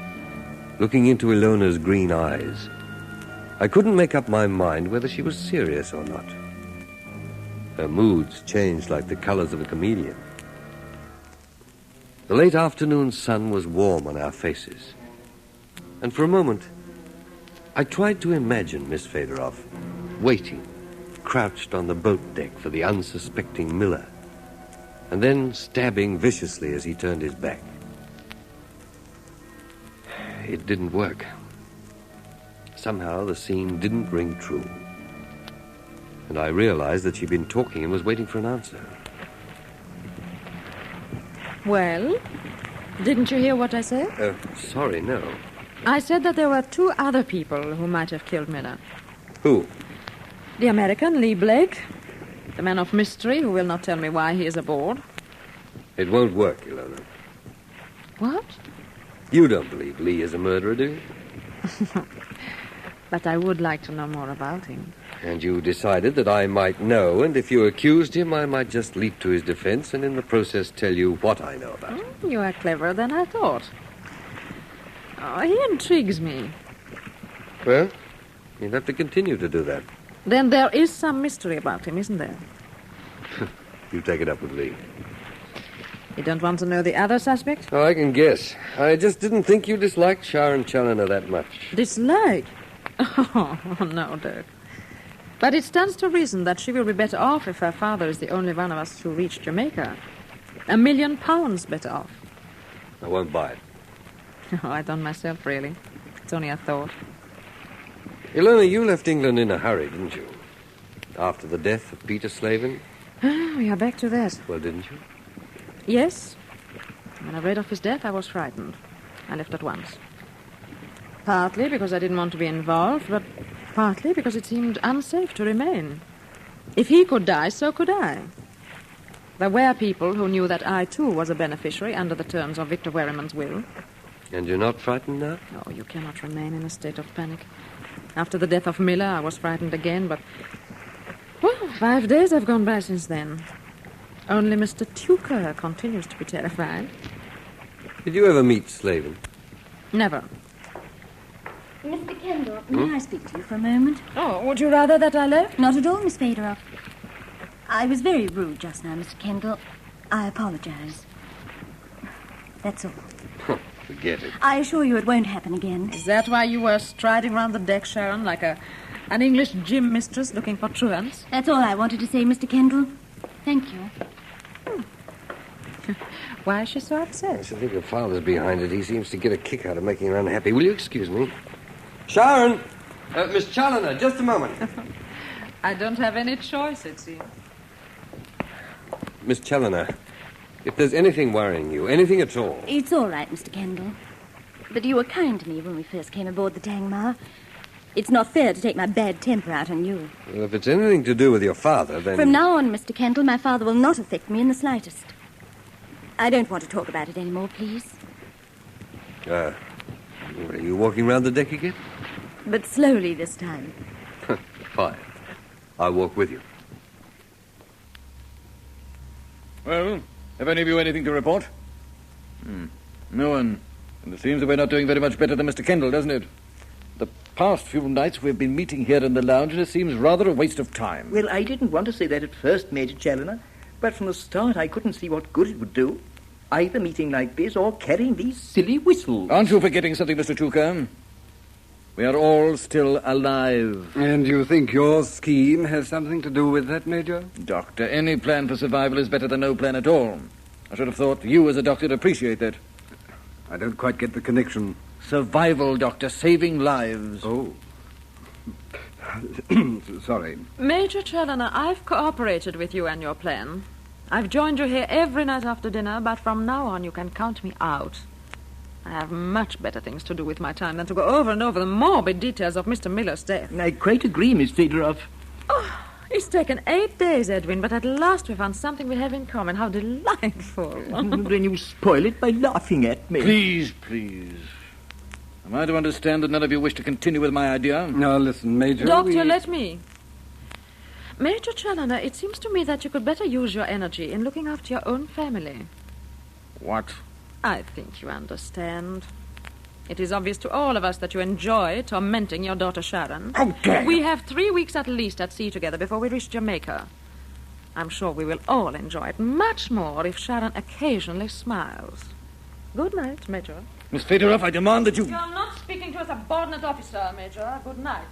looking into Ilona's green eyes, I couldn't make up my mind whether she was serious or not. Her moods changed like the colors of a chameleon. The late afternoon sun was warm on our faces. And for a moment, I tried to imagine Miss Fedorov waiting, crouched on the boat deck for the unsuspecting Miller, and then stabbing viciously as he turned his back. It didn't work. Somehow the scene didn't ring true. And I realized that she'd been talking and was waiting for an answer. Well, didn't you hear what I said? Sorry, no. I said that there were 2 other people who might have killed Miller. Who? The American, Lee Blake. The man of mystery who will not tell me why he is aboard. It won't work, Ilona. What? You don't believe Lee is a murderer, do you? But I would like to know more about him. And you decided that I might know, and if you accused him, I might just leap to his defense and in the process tell you what I know about him. You are cleverer than I thought. Oh, he intrigues me. Well, you'll have to continue to do that. Then there is some mystery about him, isn't there? You take it up with Lee. You don't want to know the other suspect? Oh, I can guess. I just didn't think you disliked Sharon Challoner that much. Dislike? Oh, no, Dirk. But it stands to reason that she will be better off if her father is the only one of us who reached Jamaica. £1 million better off. I won't buy it. Oh, I don't myself, really. It's only a thought. Ilona, you left England in a hurry, didn't you? After the death of Peter Slavin? We are back to that. Well, didn't you? Yes. When I read of his death, I was frightened. I left at once. Partly because I didn't want to be involved, but partly because it seemed unsafe to remain. If he could die, so could I. There were people who knew that I, too, was a beneficiary under the terms of Victor Wherryman's will. And you're not frightened now? Oh, you cannot remain in a state of panic. After the death of Miller, I was frightened again, but... Well, 5 days have gone by since then. Only Mr. Tucker continues to be terrified. Did you ever meet Slavin? Never. Mr. Kendall, may I speak to you for a moment? Oh, would you rather that I left? Not at all, Miss Fedorov. I was very rude just now, Mr. Kendall. I apologize. That's all. Forget it. I assure you it won't happen again. Is that why you were striding round the deck, Sharon, like an English gym mistress looking for truants? That's all I wanted to say, Mr. Kendall. Thank you. Why is she so upset? I should think her father's behind it. He seems to get a kick out of making her unhappy. Will you excuse me? Sharon! Miss Challoner, just a moment. I don't have any choice, it seems. Miss Challoner, if there's anything worrying you, anything at all... It's all right, Mr. Kendall. But you were kind to me when we first came aboard the Tangmar. It's not fair to take my bad temper out on you. Well, if it's anything to do with your father, then... From now on, Mr. Kendall, my father will not affect me in the slightest. I don't want to talk about it anymore, please. Are you walking round the deck again? But slowly this time. Fine. I'll walk with you. Well, have any of you anything to report? No one. And it seems that we're not doing very much better than Mr. Kendall, doesn't it? The past few nights we've been meeting here in the lounge, and it seems rather a waste of time. Well, I didn't want to say that at first, Major Challoner, but from the start I couldn't see what good it would do. Either meeting like this or carrying these silly whistles. Aren't you forgetting something, Mr. Tucker? We are all still alive. And you think your scheme has something to do with that, Major? Doctor, any plan for survival is better than no plan at all. I should have thought you as a doctor would appreciate that. I don't quite get the connection. Survival, Doctor, saving lives. Oh. Sorry. Major Challoner, I've cooperated with you and your plan. I've joined you here every night after dinner, but from now on you can count me out. I have much better things to do with my time than to go over and over the morbid details of Mr. Miller's death. I quite agree, Miss Federoff. Oh, it's taken 8 days, Edwin, but at last we found something we have in common. How delightful. Then you spoil it by laughing at me. Please, please. Am I to understand that none of you wish to continue with my idea? Now, listen, Major. Doctor, let me. Major Challoner, it seems to me that you could better use your energy in looking after your own family. What? I think you understand. It is obvious to all of us that you enjoy tormenting your daughter Sharon. How dare you! We have 3 weeks at least at sea together before we reach Jamaica. I'm sure we will all enjoy it much more if Sharon occasionally smiles. Good night, Major. Miss Federoff, I demand that you... You are not speaking to a subordinate officer, Major. Good night.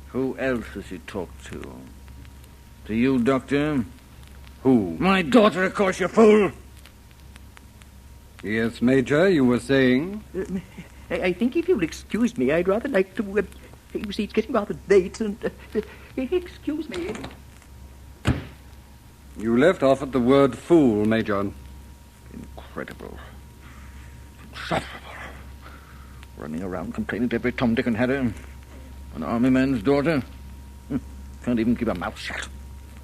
Who else has he talked to? To you, Doctor? Who? My daughter, of course, you fool! Yes, Major, you were saying? I think if you'll excuse me, I'd rather like to... you see, it's getting rather late, and... excuse me. You left off at the word fool, Major. Incredible. Insufferable. Running around complaining to every Tom, Dick, and Harry. An army man's daughter. Can't even keep her mouth shut.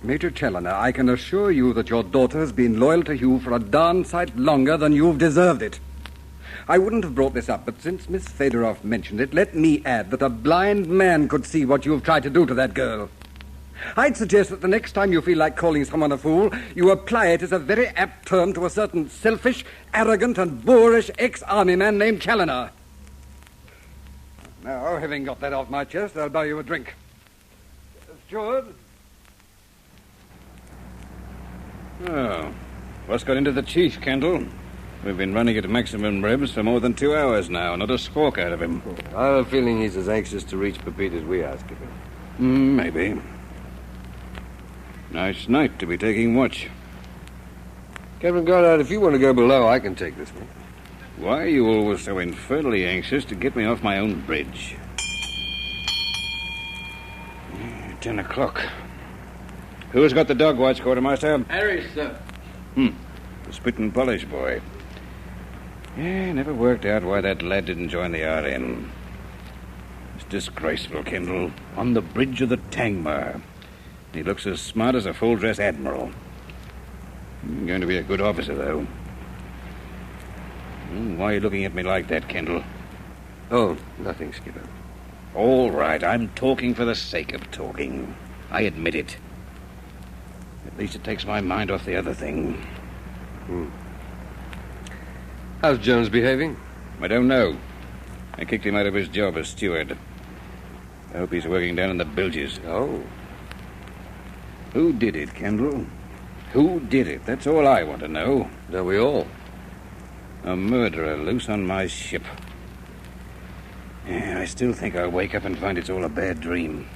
Major Challoner, I can assure you that your daughter has been loyal to you for a darn sight longer than you've deserved it. I wouldn't have brought this up, but since Miss Federoff mentioned it, let me add that a blind man could see what you've tried to do to that girl. I'd suggest that the next time you feel like calling someone a fool, you apply it as a very apt term to a certain selfish, arrogant, and boorish ex-army man named Challoner. Now, having got that off my chest, I'll buy you a drink. Steward? Oh, what's got into the chief, Kendall? We've been running at maximum revs for more than 2 hours now. Not a squawk out of him. I have a feeling he's as anxious to reach Pepite as we are, Skipper. Maybe. Nice night to be taking watch. Captain Goddard, if you want to go below, I can take this one. Why are you always so infernally anxious to get me off my own bridge? 10 o'clock. Who's got the dog watch, Quartermaster? Harry, sir. The spit and polish boy. Yeah, never worked out why that lad didn't join the RN. It's disgraceful, Kendall. On the bridge of the Tangmar. He looks as smart as a full-dress admiral. Going to be a good officer, though. Why are you looking at me like that, Kendall? Oh, nothing, Skipper. All right, I'm talking for the sake of talking. I admit it. At least it takes my mind off the other thing. How's Jones behaving? I don't know. I kicked him out of his job as steward. I hope he's working down in the bilges. Oh. Who did it, Kendall? Who did it? That's all I want to know. Don't we all? A murderer loose on my ship. Yeah, I still think I'll wake up and find it's all a bad dream.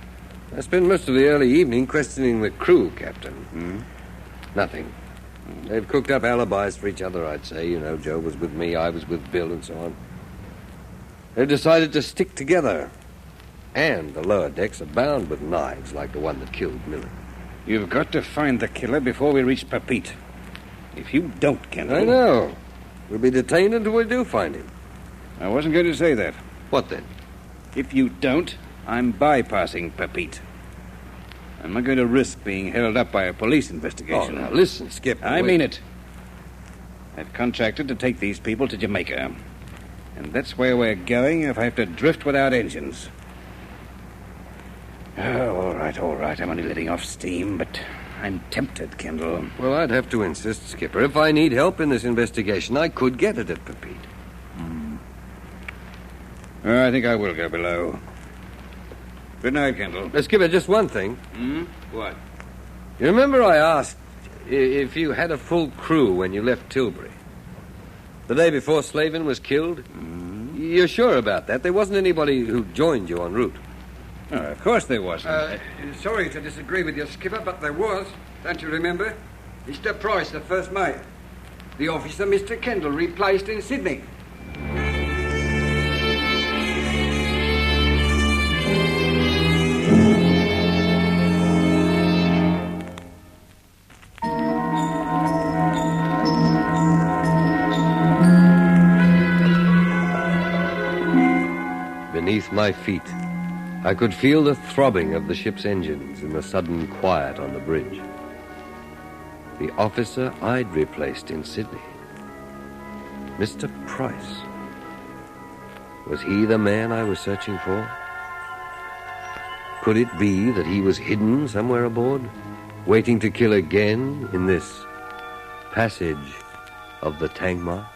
I spent most of the early evening questioning the crew, Captain. Nothing. They've cooked up alibis for each other, I'd say. You know, Joe was with me, I was with Bill, and so on. They've decided to stick together. And the lower decks are bound with knives like the one that killed Miller. You've got to find the killer before we reach Pepite. If you don't, Kendall... I know. We'll be detained until we do find him. I wasn't going to say that. What then? If you don't, I'm bypassing Pepite. I'm not going to risk being held up by a police investigation. Oh, now listen, Skip. I mean it. I've contracted to take these people to Jamaica. And that's where we're going if I have to drift without engines. Oh, all right. I'm only letting off steam, but I'm tempted, Kendall. Well, I'd have to insist, Skipper. If I need help in this investigation, I could get it at Pepite. I think I will go below. Good night, Kendall. Skipper, just one thing. What? You remember I asked if you had a full crew when you left Tilbury? The day before Slavin was killed? You're sure about that? There wasn't anybody who joined you en route? Oh, of course there wasn't. Sorry to disagree with you, Skipper, but there was. Don't you remember? Mr. Price, the first mate. The officer Mr. Kendall replaced in Sydney. Beneath my feet, I could feel the throbbing of the ship's engines in the sudden quiet on the bridge. The officer I'd replaced in Sydney. Mr. Price. Was he the man I was searching for? Could it be that he was hidden somewhere aboard, waiting to kill again in this passage of the Tangmar?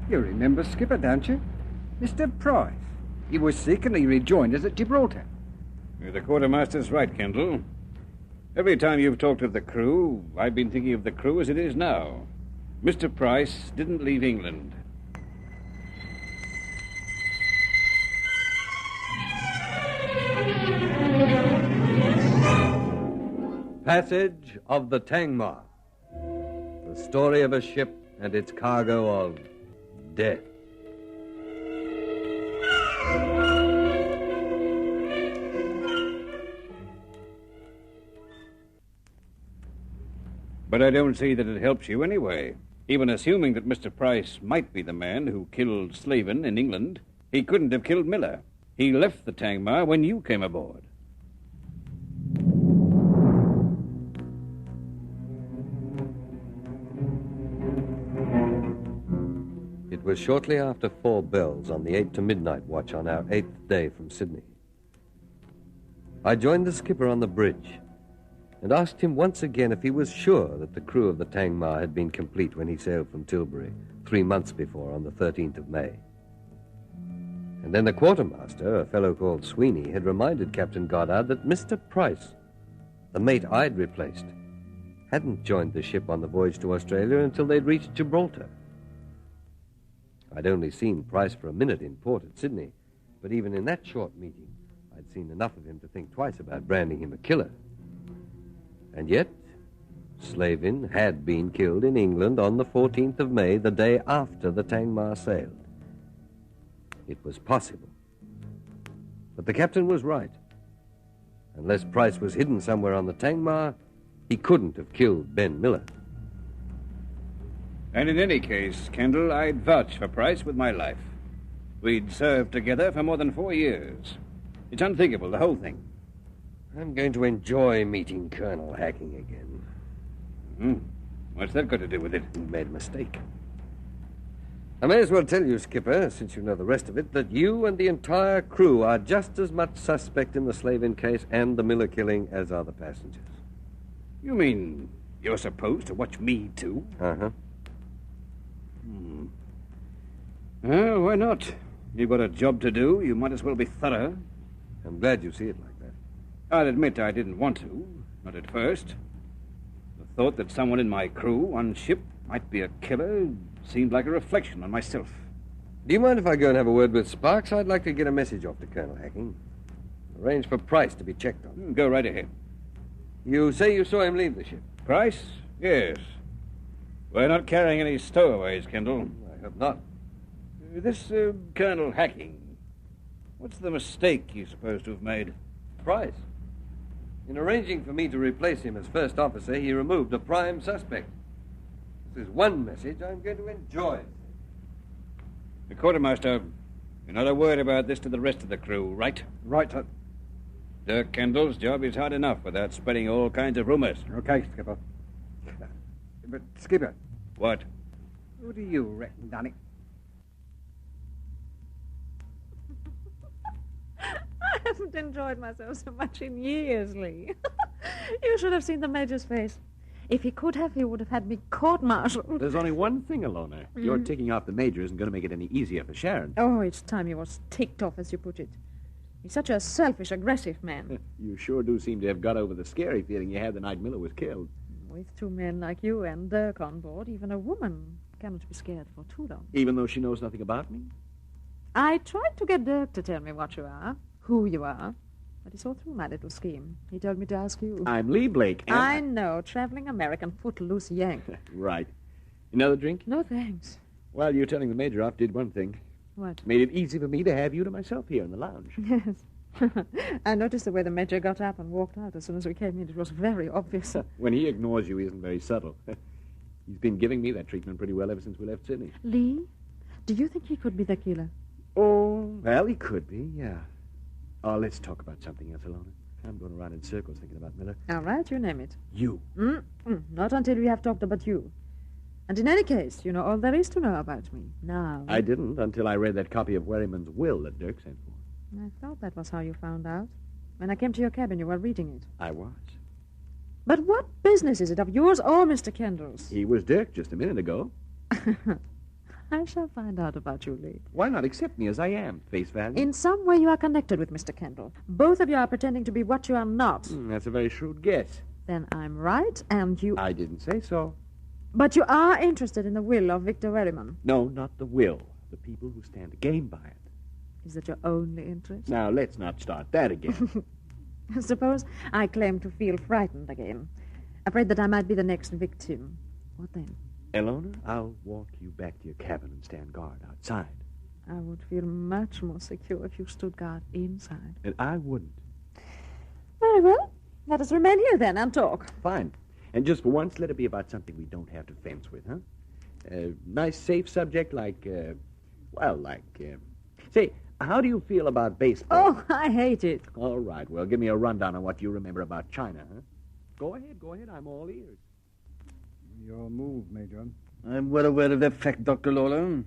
You remember Skipper, don't you? Mr. Price. He was sick and he rejoined us at Gibraltar. The quartermaster's right, Kendall. Every time you've talked of the crew, I've been thinking of the crew as it is now. Mr. Price didn't leave England. Passage of the Tangmar. The story of a ship and its cargo of death. But I don't see that it helps you anyway. Even assuming that Mr. Price might be the man who killed Slavin in England, he couldn't have killed Miller. He left the Tangmar when you came aboard. It was shortly after 4 bells on the 8 to midnight watch on our 8th day from Sydney. I joined the skipper on the bridge and asked him once again if he was sure that the crew of the Tangmar had been complete when he sailed from Tilbury 3 months before on the 13th of May. And then the quartermaster, a fellow called Sweeney, had reminded Captain Goddard that Mr. Price, the mate I'd replaced, hadn't joined the ship on the voyage to Australia until they'd reached Gibraltar. I'd only seen Price for a minute in port at Sydney, but even in that short meeting, I'd seen enough of him to think twice about branding him a killer. And yet, Slavin had been killed in England on the 14th of May, the day after the Tangmar sailed. It was possible. But the captain was right. Unless Price was hidden somewhere on the Tangmar, he couldn't have killed Ben Miller. And in any case, Kendall, I'd vouch for Price with my life. We'd served together for more than 4 years. It's unthinkable, the whole thing. I'm going to enjoy meeting Colonel Hacking again. What's that got to do with it? You made a mistake. I may as well tell you, Skipper, since you know the rest of it, that you and the entire crew are just as much suspect in the Slavin case and the Miller killing as are the passengers. You mean you're supposed to watch me, too? Uh-huh. Well, why not? You've got a job to do. You might as well be thorough. I'm glad you see it like that. I'll admit I didn't want to. Not at first. The thought that someone in my crew on ship might be a killer seemed like a reflection on myself. Do you mind if I go and have a word with Sparks? I'd like to get a message off to Colonel Hacking. Arrange for Price to be checked on. Go right ahead. You say you saw him leave the ship? Price? Yes. We're not carrying any stowaways, Kendall. I hope not. This Colonel Hacking, what's the mistake he's supposed to have made? Price. In arranging for me to replace him as first officer, he removed a prime suspect. This is one message I'm going to enjoy. The quartermaster, not a word about this to the rest of the crew, right? Right, sir. Dirk Kendall's job is hard enough without spreading all kinds of rumors. Okay, Skipper. But, Skipper. What? Who do you reckon done it? I haven't enjoyed myself so much in years, Lee. You should have seen the Major's face. If he could have, he would have had me court-martialed. There's only one thing, Alona. Your ticking off the Major isn't going to make it any easier for Sharon. Oh, it's time he was ticked off, as you put it. He's such a selfish, aggressive man. You sure do seem to have got over the scary feeling you had the night Miller was killed. With two men like you and Dirk on board, even a woman cannot be scared for too long. Even though she knows nothing about me? I tried to get Dirk to tell me what you are, who you are, but he saw through my little scheme. He told me to ask you. I'm Lee Blake. And I know, traveling American footloose yank. Right. Another drink? No, thanks. Well, you telling the Major off did one thing. What? Made it easy for me to have you to myself here in the lounge. Yes. I noticed the way the Major got up and walked out as soon as we came in. It was very obvious. When he ignores you, he isn't very subtle. He's been giving me that treatment pretty well ever since we left Sydney. Lee, do you think he could be the killer? Oh, well, he could be, yeah. Oh, let's talk about something else, Alona. I'm going around in circles thinking about Miller. All right, you name it. You. Not until we have talked about you. And in any case, you know all there is to know about me. Now. I didn't until I read that copy of Wherryman's will that Dirk sent for. I thought that was how you found out. When I came to your cabin, you were reading it. I was. But what business is it of yours or Mr. Kendall's? He was Dirk just a minute ago. I shall find out about you, Lee. Why not accept me as I am, face value? In some way you are connected with Mr. Kendall. Both of you are pretending to be what you are not. That's a very shrewd guess. Then I'm right, and you... I didn't say so. But you are interested in the will of Victor Wherryman. No, not the will. The people who stand to gain by it. Is that your only interest? Now, let's not start that again. Suppose I claim to feel frightened again. Afraid that I might be the next victim. What then? Elona, I'll walk you back to your cabin and stand guard outside. I would feel much more secure if you stood guard inside. And I wouldn't. Very well. Let us remain here then and talk. Fine. And just for once, let it be about something we don't have to fence with, huh? A nice, safe subject like, say, how do you feel about baseball? Oh, I hate it. All right, well, give me a rundown on what you remember about China, huh? Go ahead, I'm all ears. Your move, Major. I'm well aware of that fact, Dr. Lawler.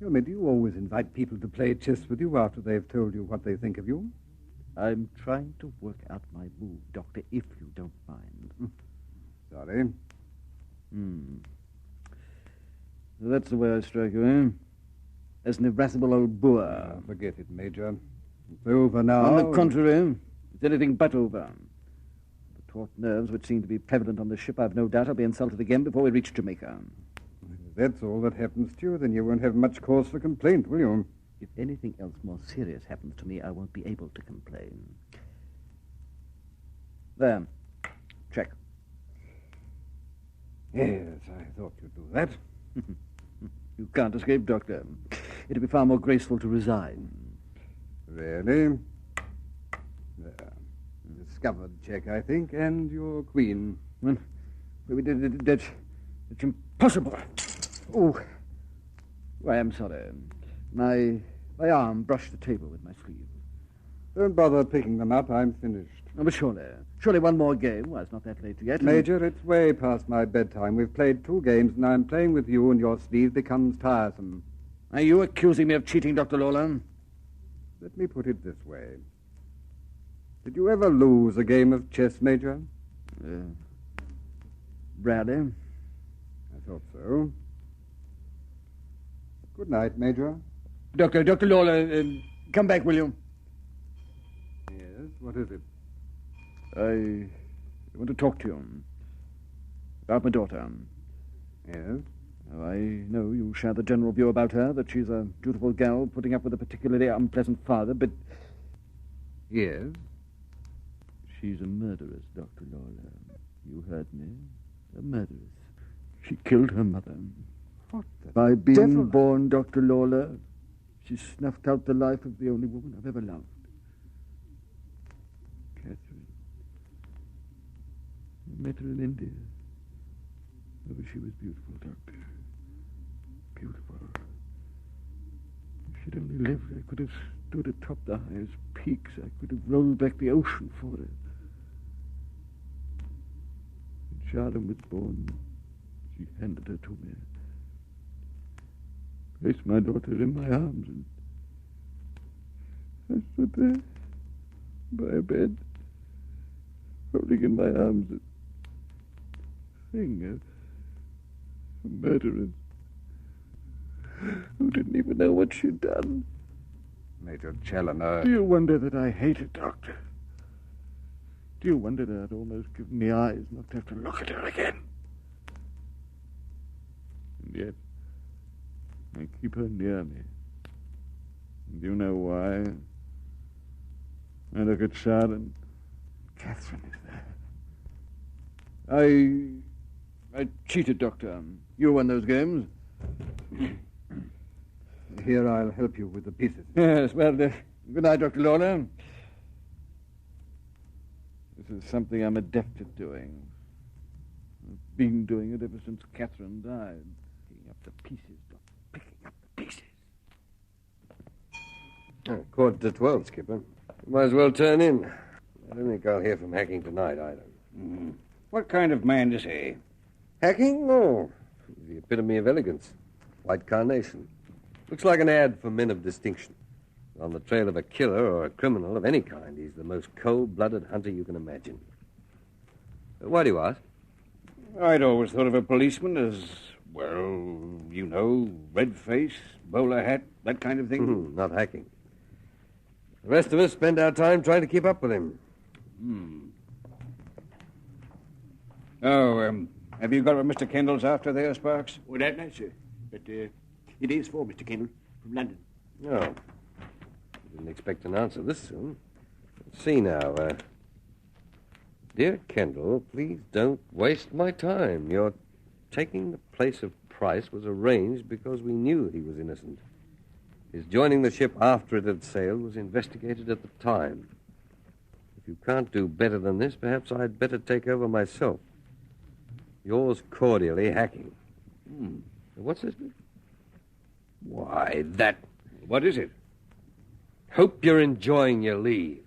Tell me, do you always invite people to play chess with you after they've told you what they think of you? I'm trying to work out my move, Doctor, if you don't mind. Sorry. So that's the way I strike you, eh? As an irascible old boor. Forget it, Major. It's over now. On the contrary, it's anything but over. The taut nerves which seem to be prevalent on the ship, I've no doubt I'll be insulted again before we reach Jamaica. If that's all that happens to you, then you won't have much cause for complaint, will you? If anything else more serious happens to me, I won't be able to complain. There. Check. Yes, I thought you'd do that. You can't escape, Doctor. It'd be far more graceful to resign. Really? There. Discovered check, I think, and your queen. Well, that's impossible. Oh, I am sorry. My arm brushed the table with my sleeve. Don't bother picking them up. I'm finished. Oh, but surely one more game. Well, it's not that late yet. Major, it's way past my bedtime. We've played 2 games, and I'm playing with you, and your sleeve becomes tiresome. Are you accusing me of cheating, Dr. Lawler? Let me put it this way. Did you ever lose a game of chess, Major? Rarely. I thought so. Good night, Major. Dr. Lawler, come back, will you? Yes, what is it? I want to talk to you about my daughter. Yes? Oh, I know you share the general view about her, that she's a dutiful girl putting up with a particularly unpleasant father, but... Yes? She's a murderess, Dr. Lawler. You heard me. A murderess. She killed her mother. What the By being devil? born, Dr. Lawler, she snuffed out the life of the only woman I've ever loved. Catherine. I met her in India. Oh, she was beautiful, Doctor. Beautiful. she'd only lived, I could have stood atop the highest peaks. I could have rolled back the ocean for her. When Charlotte was born, she handed her to me. Placed my daughter in my arms, and I stood there by a bed, holding in my arms a thing, a murderess who didn't even know what she'd done. Major Challoner. Do you wonder that I hate her, Doctor? Do you wonder that I'd almost given me eyes not to have to look at her again? And yet, I keep her near me. And do you know why? I look at Charlotte, and Catherine is there. I cheated, Doctor. You won those games. Here, I'll help you with the pieces. Yes, well, good night, Dr. Lawler. This is something I'm adept at doing. I've been doing it ever since Catherine died. Picking up the pieces, Doctor. Picking up the pieces. 11:45, Skipper. Might as well turn in. I don't think I'll hear from Hacking tonight, either. Mm. What kind of man is he? Hacking? No. He's the epitome of elegance. White carnation. Looks like an ad for men of distinction. On the trail of a killer or a criminal of any kind, he's the most cold-blooded hunter you can imagine. Why do you ask? I'd always thought of a policeman as, well, you know, red face, bowler hat, that kind of thing. Not Hacking. The rest of us spend our time trying to keep up with him. Oh, have you got what Mr. Kendall's after there, Sparks? Well, that, no, sir. But it is for Mr. Kendall from London. No. I didn't expect an answer this soon. Let's see now. Dear Kendall, please don't waste my time. Your taking the place of Price was arranged because we knew he was innocent. His joining the ship after it had sailed was investigated at the time. If you can't do better than this, perhaps I'd better take over myself. Yours cordially, Hacking. What's this? Why, that... What is it? Hope you're enjoying your leave.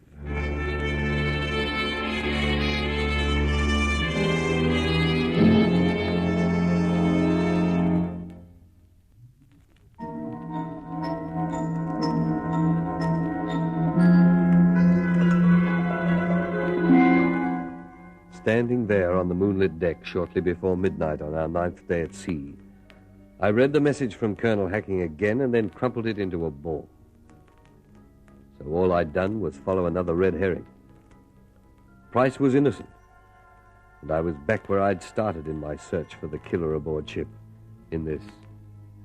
Standing there on the moonlit deck shortly before midnight on our 9th day at sea, I read the message from Colonel Hacking again and then crumpled it into a ball. So all I'd done was follow another red herring. Price was innocent, and I was back where I'd started in my search for the killer aboard ship, in this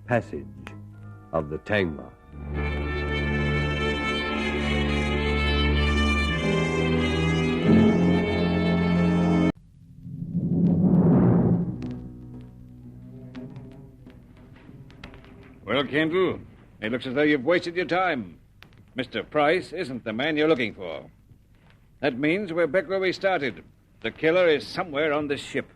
passage of the Tangmar. Well, Kendall, it looks as though you've wasted your time. Mr. Price isn't the man you're looking for. That means we're back where we started. The killer is somewhere on this ship.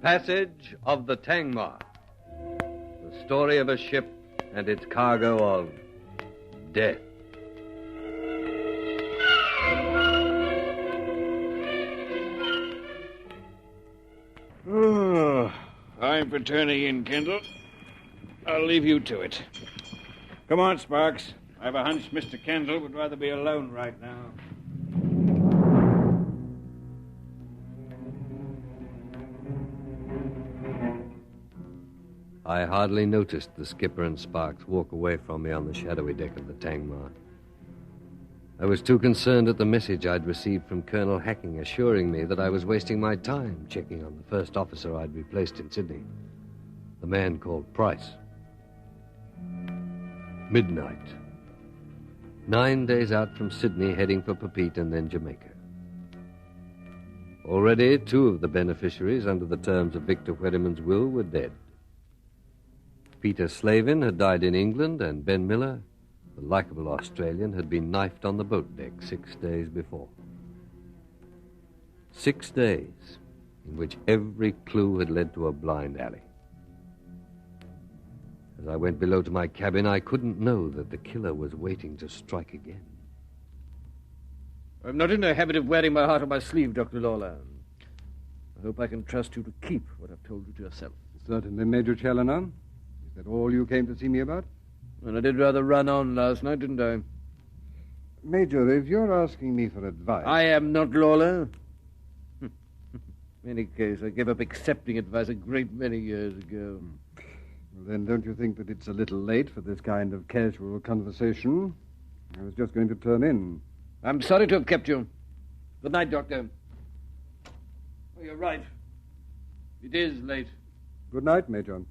Passage of the Tangmar. The story of a ship and its cargo of death. Time for turning in, Kendall. I'll leave you to it. Come on, Sparks. I have a hunch Mr. Kendall would rather be alone right now. I hardly noticed the skipper and Sparks walk away from me on the shadowy deck of the Tangmar. I was too concerned at the message I'd received from Colonel Hacking assuring me that I was wasting my time checking on the first officer I'd replaced in Sydney, the man called Price. Midnight. 9 days out from Sydney, heading for Papeete and then Jamaica. Already 2 of the beneficiaries under the terms of Victor Wedderman's will were dead. Peter Slavin had died in England, and Ben Miller, the likable Australian, had been knifed on the boat deck 6 days before. 6 days in which every clue had led to a blind alley. As I went below to my cabin, I couldn't know that the killer was waiting to strike again. I'm not in the habit of wearing my heart on my sleeve, Dr. Lawler. I hope I can trust you to keep what I've told you to yourself. Certainly, Major Challoner. Is that all you came to see me about? And I did rather run on last night, didn't I? Major, if you're asking me for advice... I am not, Lawler. In any case, I gave up accepting advice a great many years ago. Well, then don't you think that it's a little late for this kind of casual conversation? I was just going to turn in. I'm sorry to have kept you. Good night, Doctor. Oh, you're right. It is late. Good night, Major.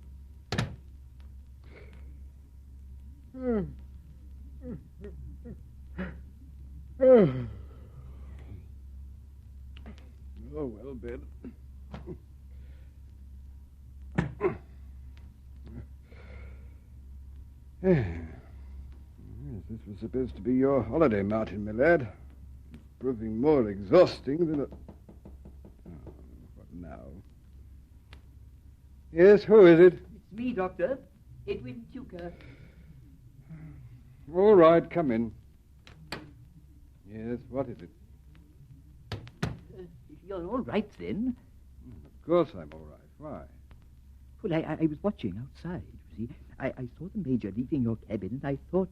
Oh, well, Ben. Yes, this was supposed to be your holiday, Martin, my lad. It's proving more exhausting than a... Oh, what now? Yes, who is it? It's me, Doctor. Edwin Tuker. All right, come in. Yes, what is it? You're all right, then? Of course I'm all right. Why? Well, I was watching outside, you see. I saw the Major leaving your cabin, and I thought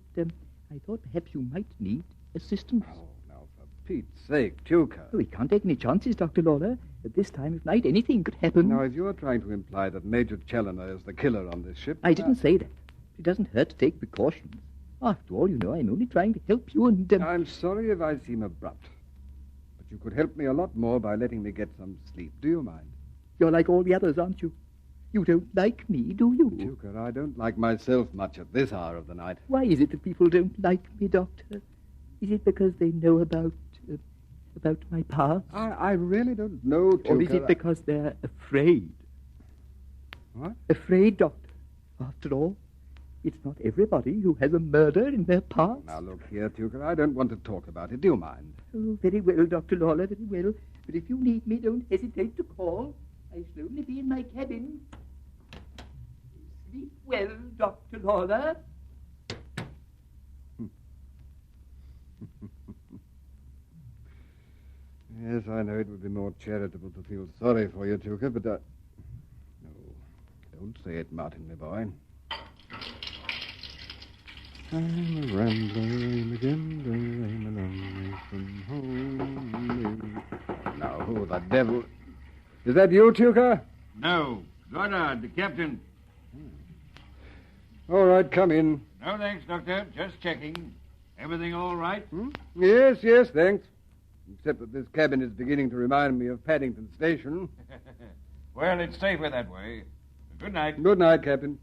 perhaps you might need assistance. Oh, now, for Pete's sake, Tuker. We can't take any chances, Dr. Lawler. At this time of night, anything could happen. Now, if you're trying to imply that Major Challoner is the killer on this ship... I didn't say that. It doesn't hurt to take precautions. After all, you know, I'm only trying to help you and... I'm sorry if I seem abrupt. But you could help me a lot more by letting me get some sleep. Do you mind? You're like all the others, aren't you? You don't like me, do you? Tuker, I don't like myself much at this hour of the night. Why is it that people don't like me, Doctor? Is it because they know about my past? I really don't know, Tuker. Or is it because they're afraid? What? Afraid, Doctor. After all, it's not everybody who has a murder in their past. Now, look here, Tuker, I don't want to talk about it. Do you mind? Oh, very well, Dr. Lawler, very well. But if you need me, don't hesitate to call. I shall only be in my cabin. Sleep well, Dr. Lawler. Yes, I know it would be more charitable to feel sorry for you, Tuker, but No, don't say it, Martin, my boy. I'm a rambler, I'm a gambler, I'm a long way from home. Now, who the devil... Is that you, Tuker? No, Goddard, the captain. All right, come in. No, thanks, Doctor. Just checking. Everything all right? Yes, thanks. Except that this cabin is beginning to remind me of Paddington Station. Well, it's safer that way. Good night. Good night, Captain.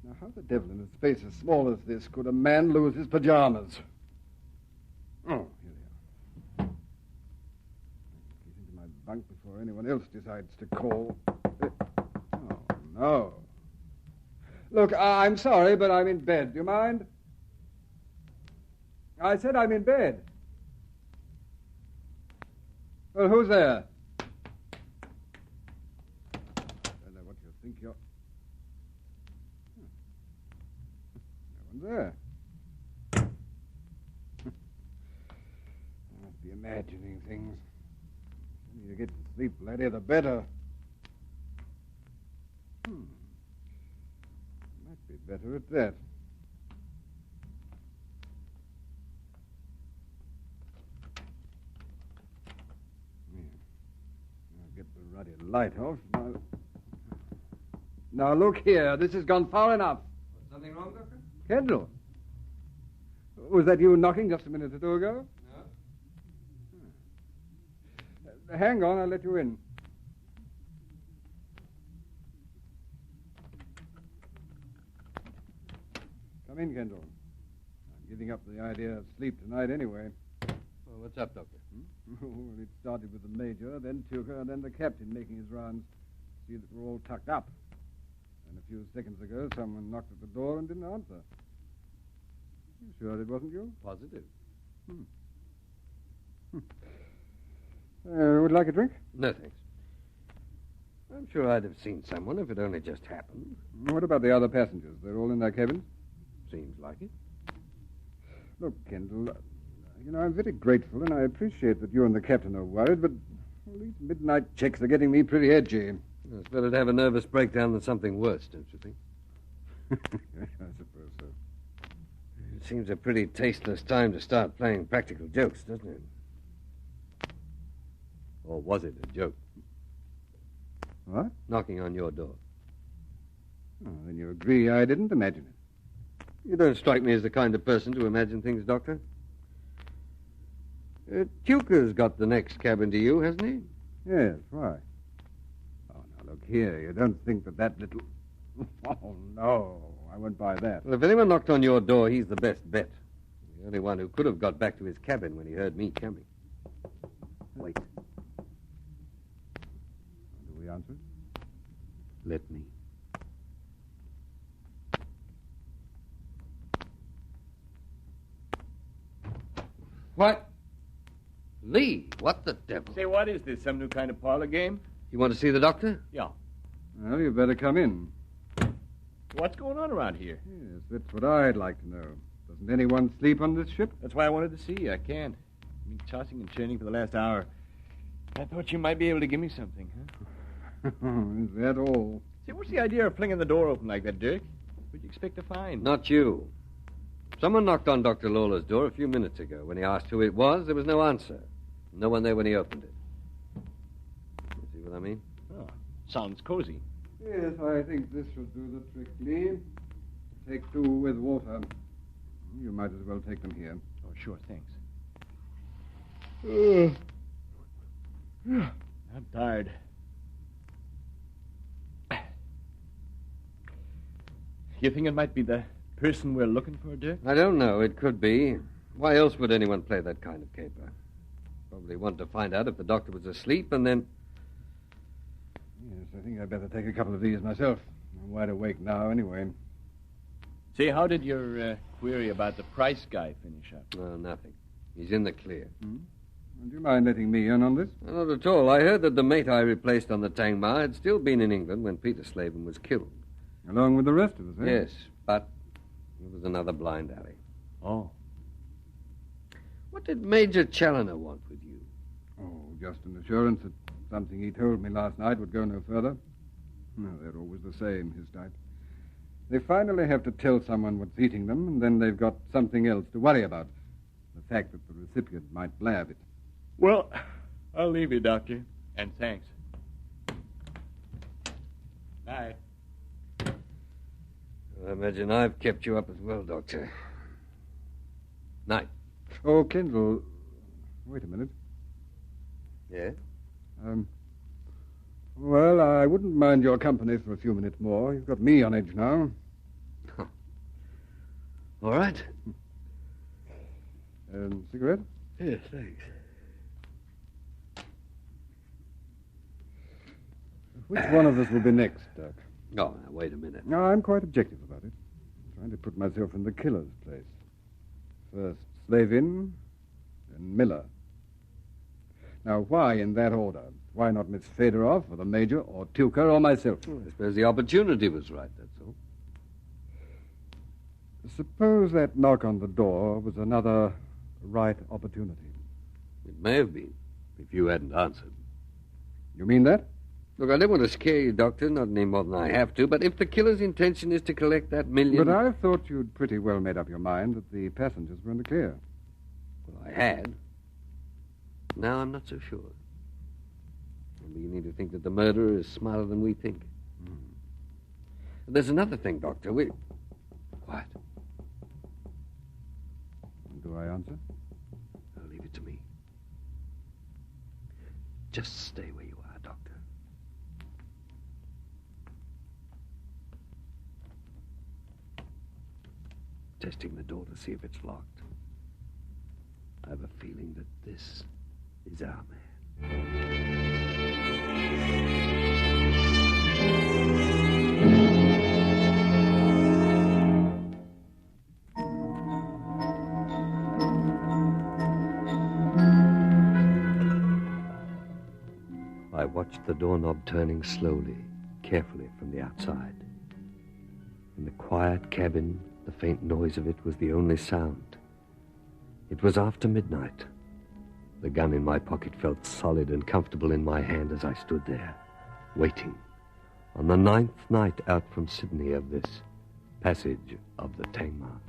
Now, how the devil in a space as small as this could a man lose his pajamas? Oh, here they are. Get into my bunk before anyone else decides to call. Oh, no. Look, I'm sorry, but I'm in bed. Do you mind? I said I'm in bed. Well, who's there? I don't know what you think you're... No one's there. I must be imagining things. The sooner you get to sleep, laddie, the better. Might be better at that. Get the ruddy light off. Now, look here. This has gone far enough. Something wrong, Doctor? Kendall. Was that you knocking just a minute or two ago? No. Hang on, I'll let you in. Come in, Kendall. I'm giving up the idea of sleep tonight anyway. Well, what's up, Doctor? Well, it started with the Major, then Tuker, and then the Captain making his rounds. See that we're all tucked up. And a few seconds ago, someone knocked at the door and didn't answer. You sure it wasn't you? Positive. Would you like a drink? No, thanks. I'm sure I'd have seen someone if it only just happened. What about the other passengers? They're all in their cabins? Seems like it. Look, Kendall, I'm very grateful, and I appreciate that you and the captain are worried, but these midnight checks are getting me pretty edgy. It's better to have a nervous breakdown than something worse, don't you think? I suppose so. It seems a pretty tasteless time to start playing practical jokes, doesn't it? Or was it a joke? What? Knocking on your door. Oh, then you agree I didn't imagine it. You don't strike me as the kind of person to imagine things, Doctor. Tuker's got the next cabin to you, hasn't he? Yes, why? Oh, now, look here. You don't think that little... Oh, no. I won't buy that. Well, if anyone knocked on your door, he's the best bet. The only one who could have got back to his cabin when he heard me coming. Wait. Do we answer it? Let me. What? Lee, what the devil? Say, what is this? Some new kind of parlor game? You want to see the doctor? Yeah. Well, you better come in. What's going on around here? Yes, that's what I'd like to know. Doesn't anyone sleep on this ship? That's why I wanted to see you. I can't. I've been tossing and turning for the last hour. I thought you might be able to give me something, huh? Is that all? Say, what's the idea of flinging the door open like that, Dirk? What'd you expect to find? Not you. Someone knocked on Dr. Lawler's door a few minutes ago. When he asked who it was, there was no answer. No one there when he opened it. You see what I mean? Oh, sounds cozy. Yes, I think this should do the trick, Lee. Take two with water. You might as well take them here. Oh, sure, thanks. I'm tired. You think it might be the person we're looking for, Dirk? I don't know. It could be. Why else would anyone play that kind of caper? Probably want to find out if the doctor was asleep and then... Yes, I think I'd better take a couple of these myself. I'm wide awake now, anyway. Say, how did your query about the price guy finish up? No, nothing. He's in the clear. Would you mind letting me in on this? Not at all. I heard that the mate I replaced on the Tangmar had still been in England when Peter Slaven was killed. Along with the rest of us, eh? Yes, but it was another blind alley. Oh. What did Major Challoner want with you? Oh, just an assurance that something he told me last night would go no further. No, they're always the same, his type. They finally have to tell someone what's eating them, and then they've got something else to worry about. The fact that the recipient might blab it. Well, I'll leave you, Doctor. And thanks. Night. I imagine I've kept you up as well, Doctor. Night. Oh, Kendall. Wait a minute. Yeah? Well, I wouldn't mind your company for a few minutes more. You've got me on edge now. All right. Cigarette? Yes, thanks. Which one of us will be next, Doc? Oh, now, wait a minute. No, I'm quite objective about it. I'm trying to put myself in the killer's place. First Slavin, then Miller. Now, why in that order? Why not Miss Fedorov, or the Major, or Tuker, or myself? Well, I suppose the opportunity was right, that's all. Suppose that knock on the door was another right opportunity. It may have been, if you hadn't answered. You mean that? Look, I don't want to scare you, Doctor, not any more than I have to, but if the killer's intention is to collect that million... But I thought you'd pretty well made up your mind that the passengers were in the clear. Well, I had. Now I'm not so sure. Maybe you need to think that the murderer is smarter than we think. There's another thing, Doctor. What? Do I answer? I'll leave it to me. Just stay where you are, Doctor. Testing the door to see if it's locked. I have a feeling that this is our man. watched the doorknob turning slowly, carefully from the outside. In the quiet cabin, the faint noise of it was the only sound. It was after midnight. The gun in my pocket felt solid and comfortable in my hand as I stood there, waiting, on the 9th night out from Sydney of this passage of the Tangmar.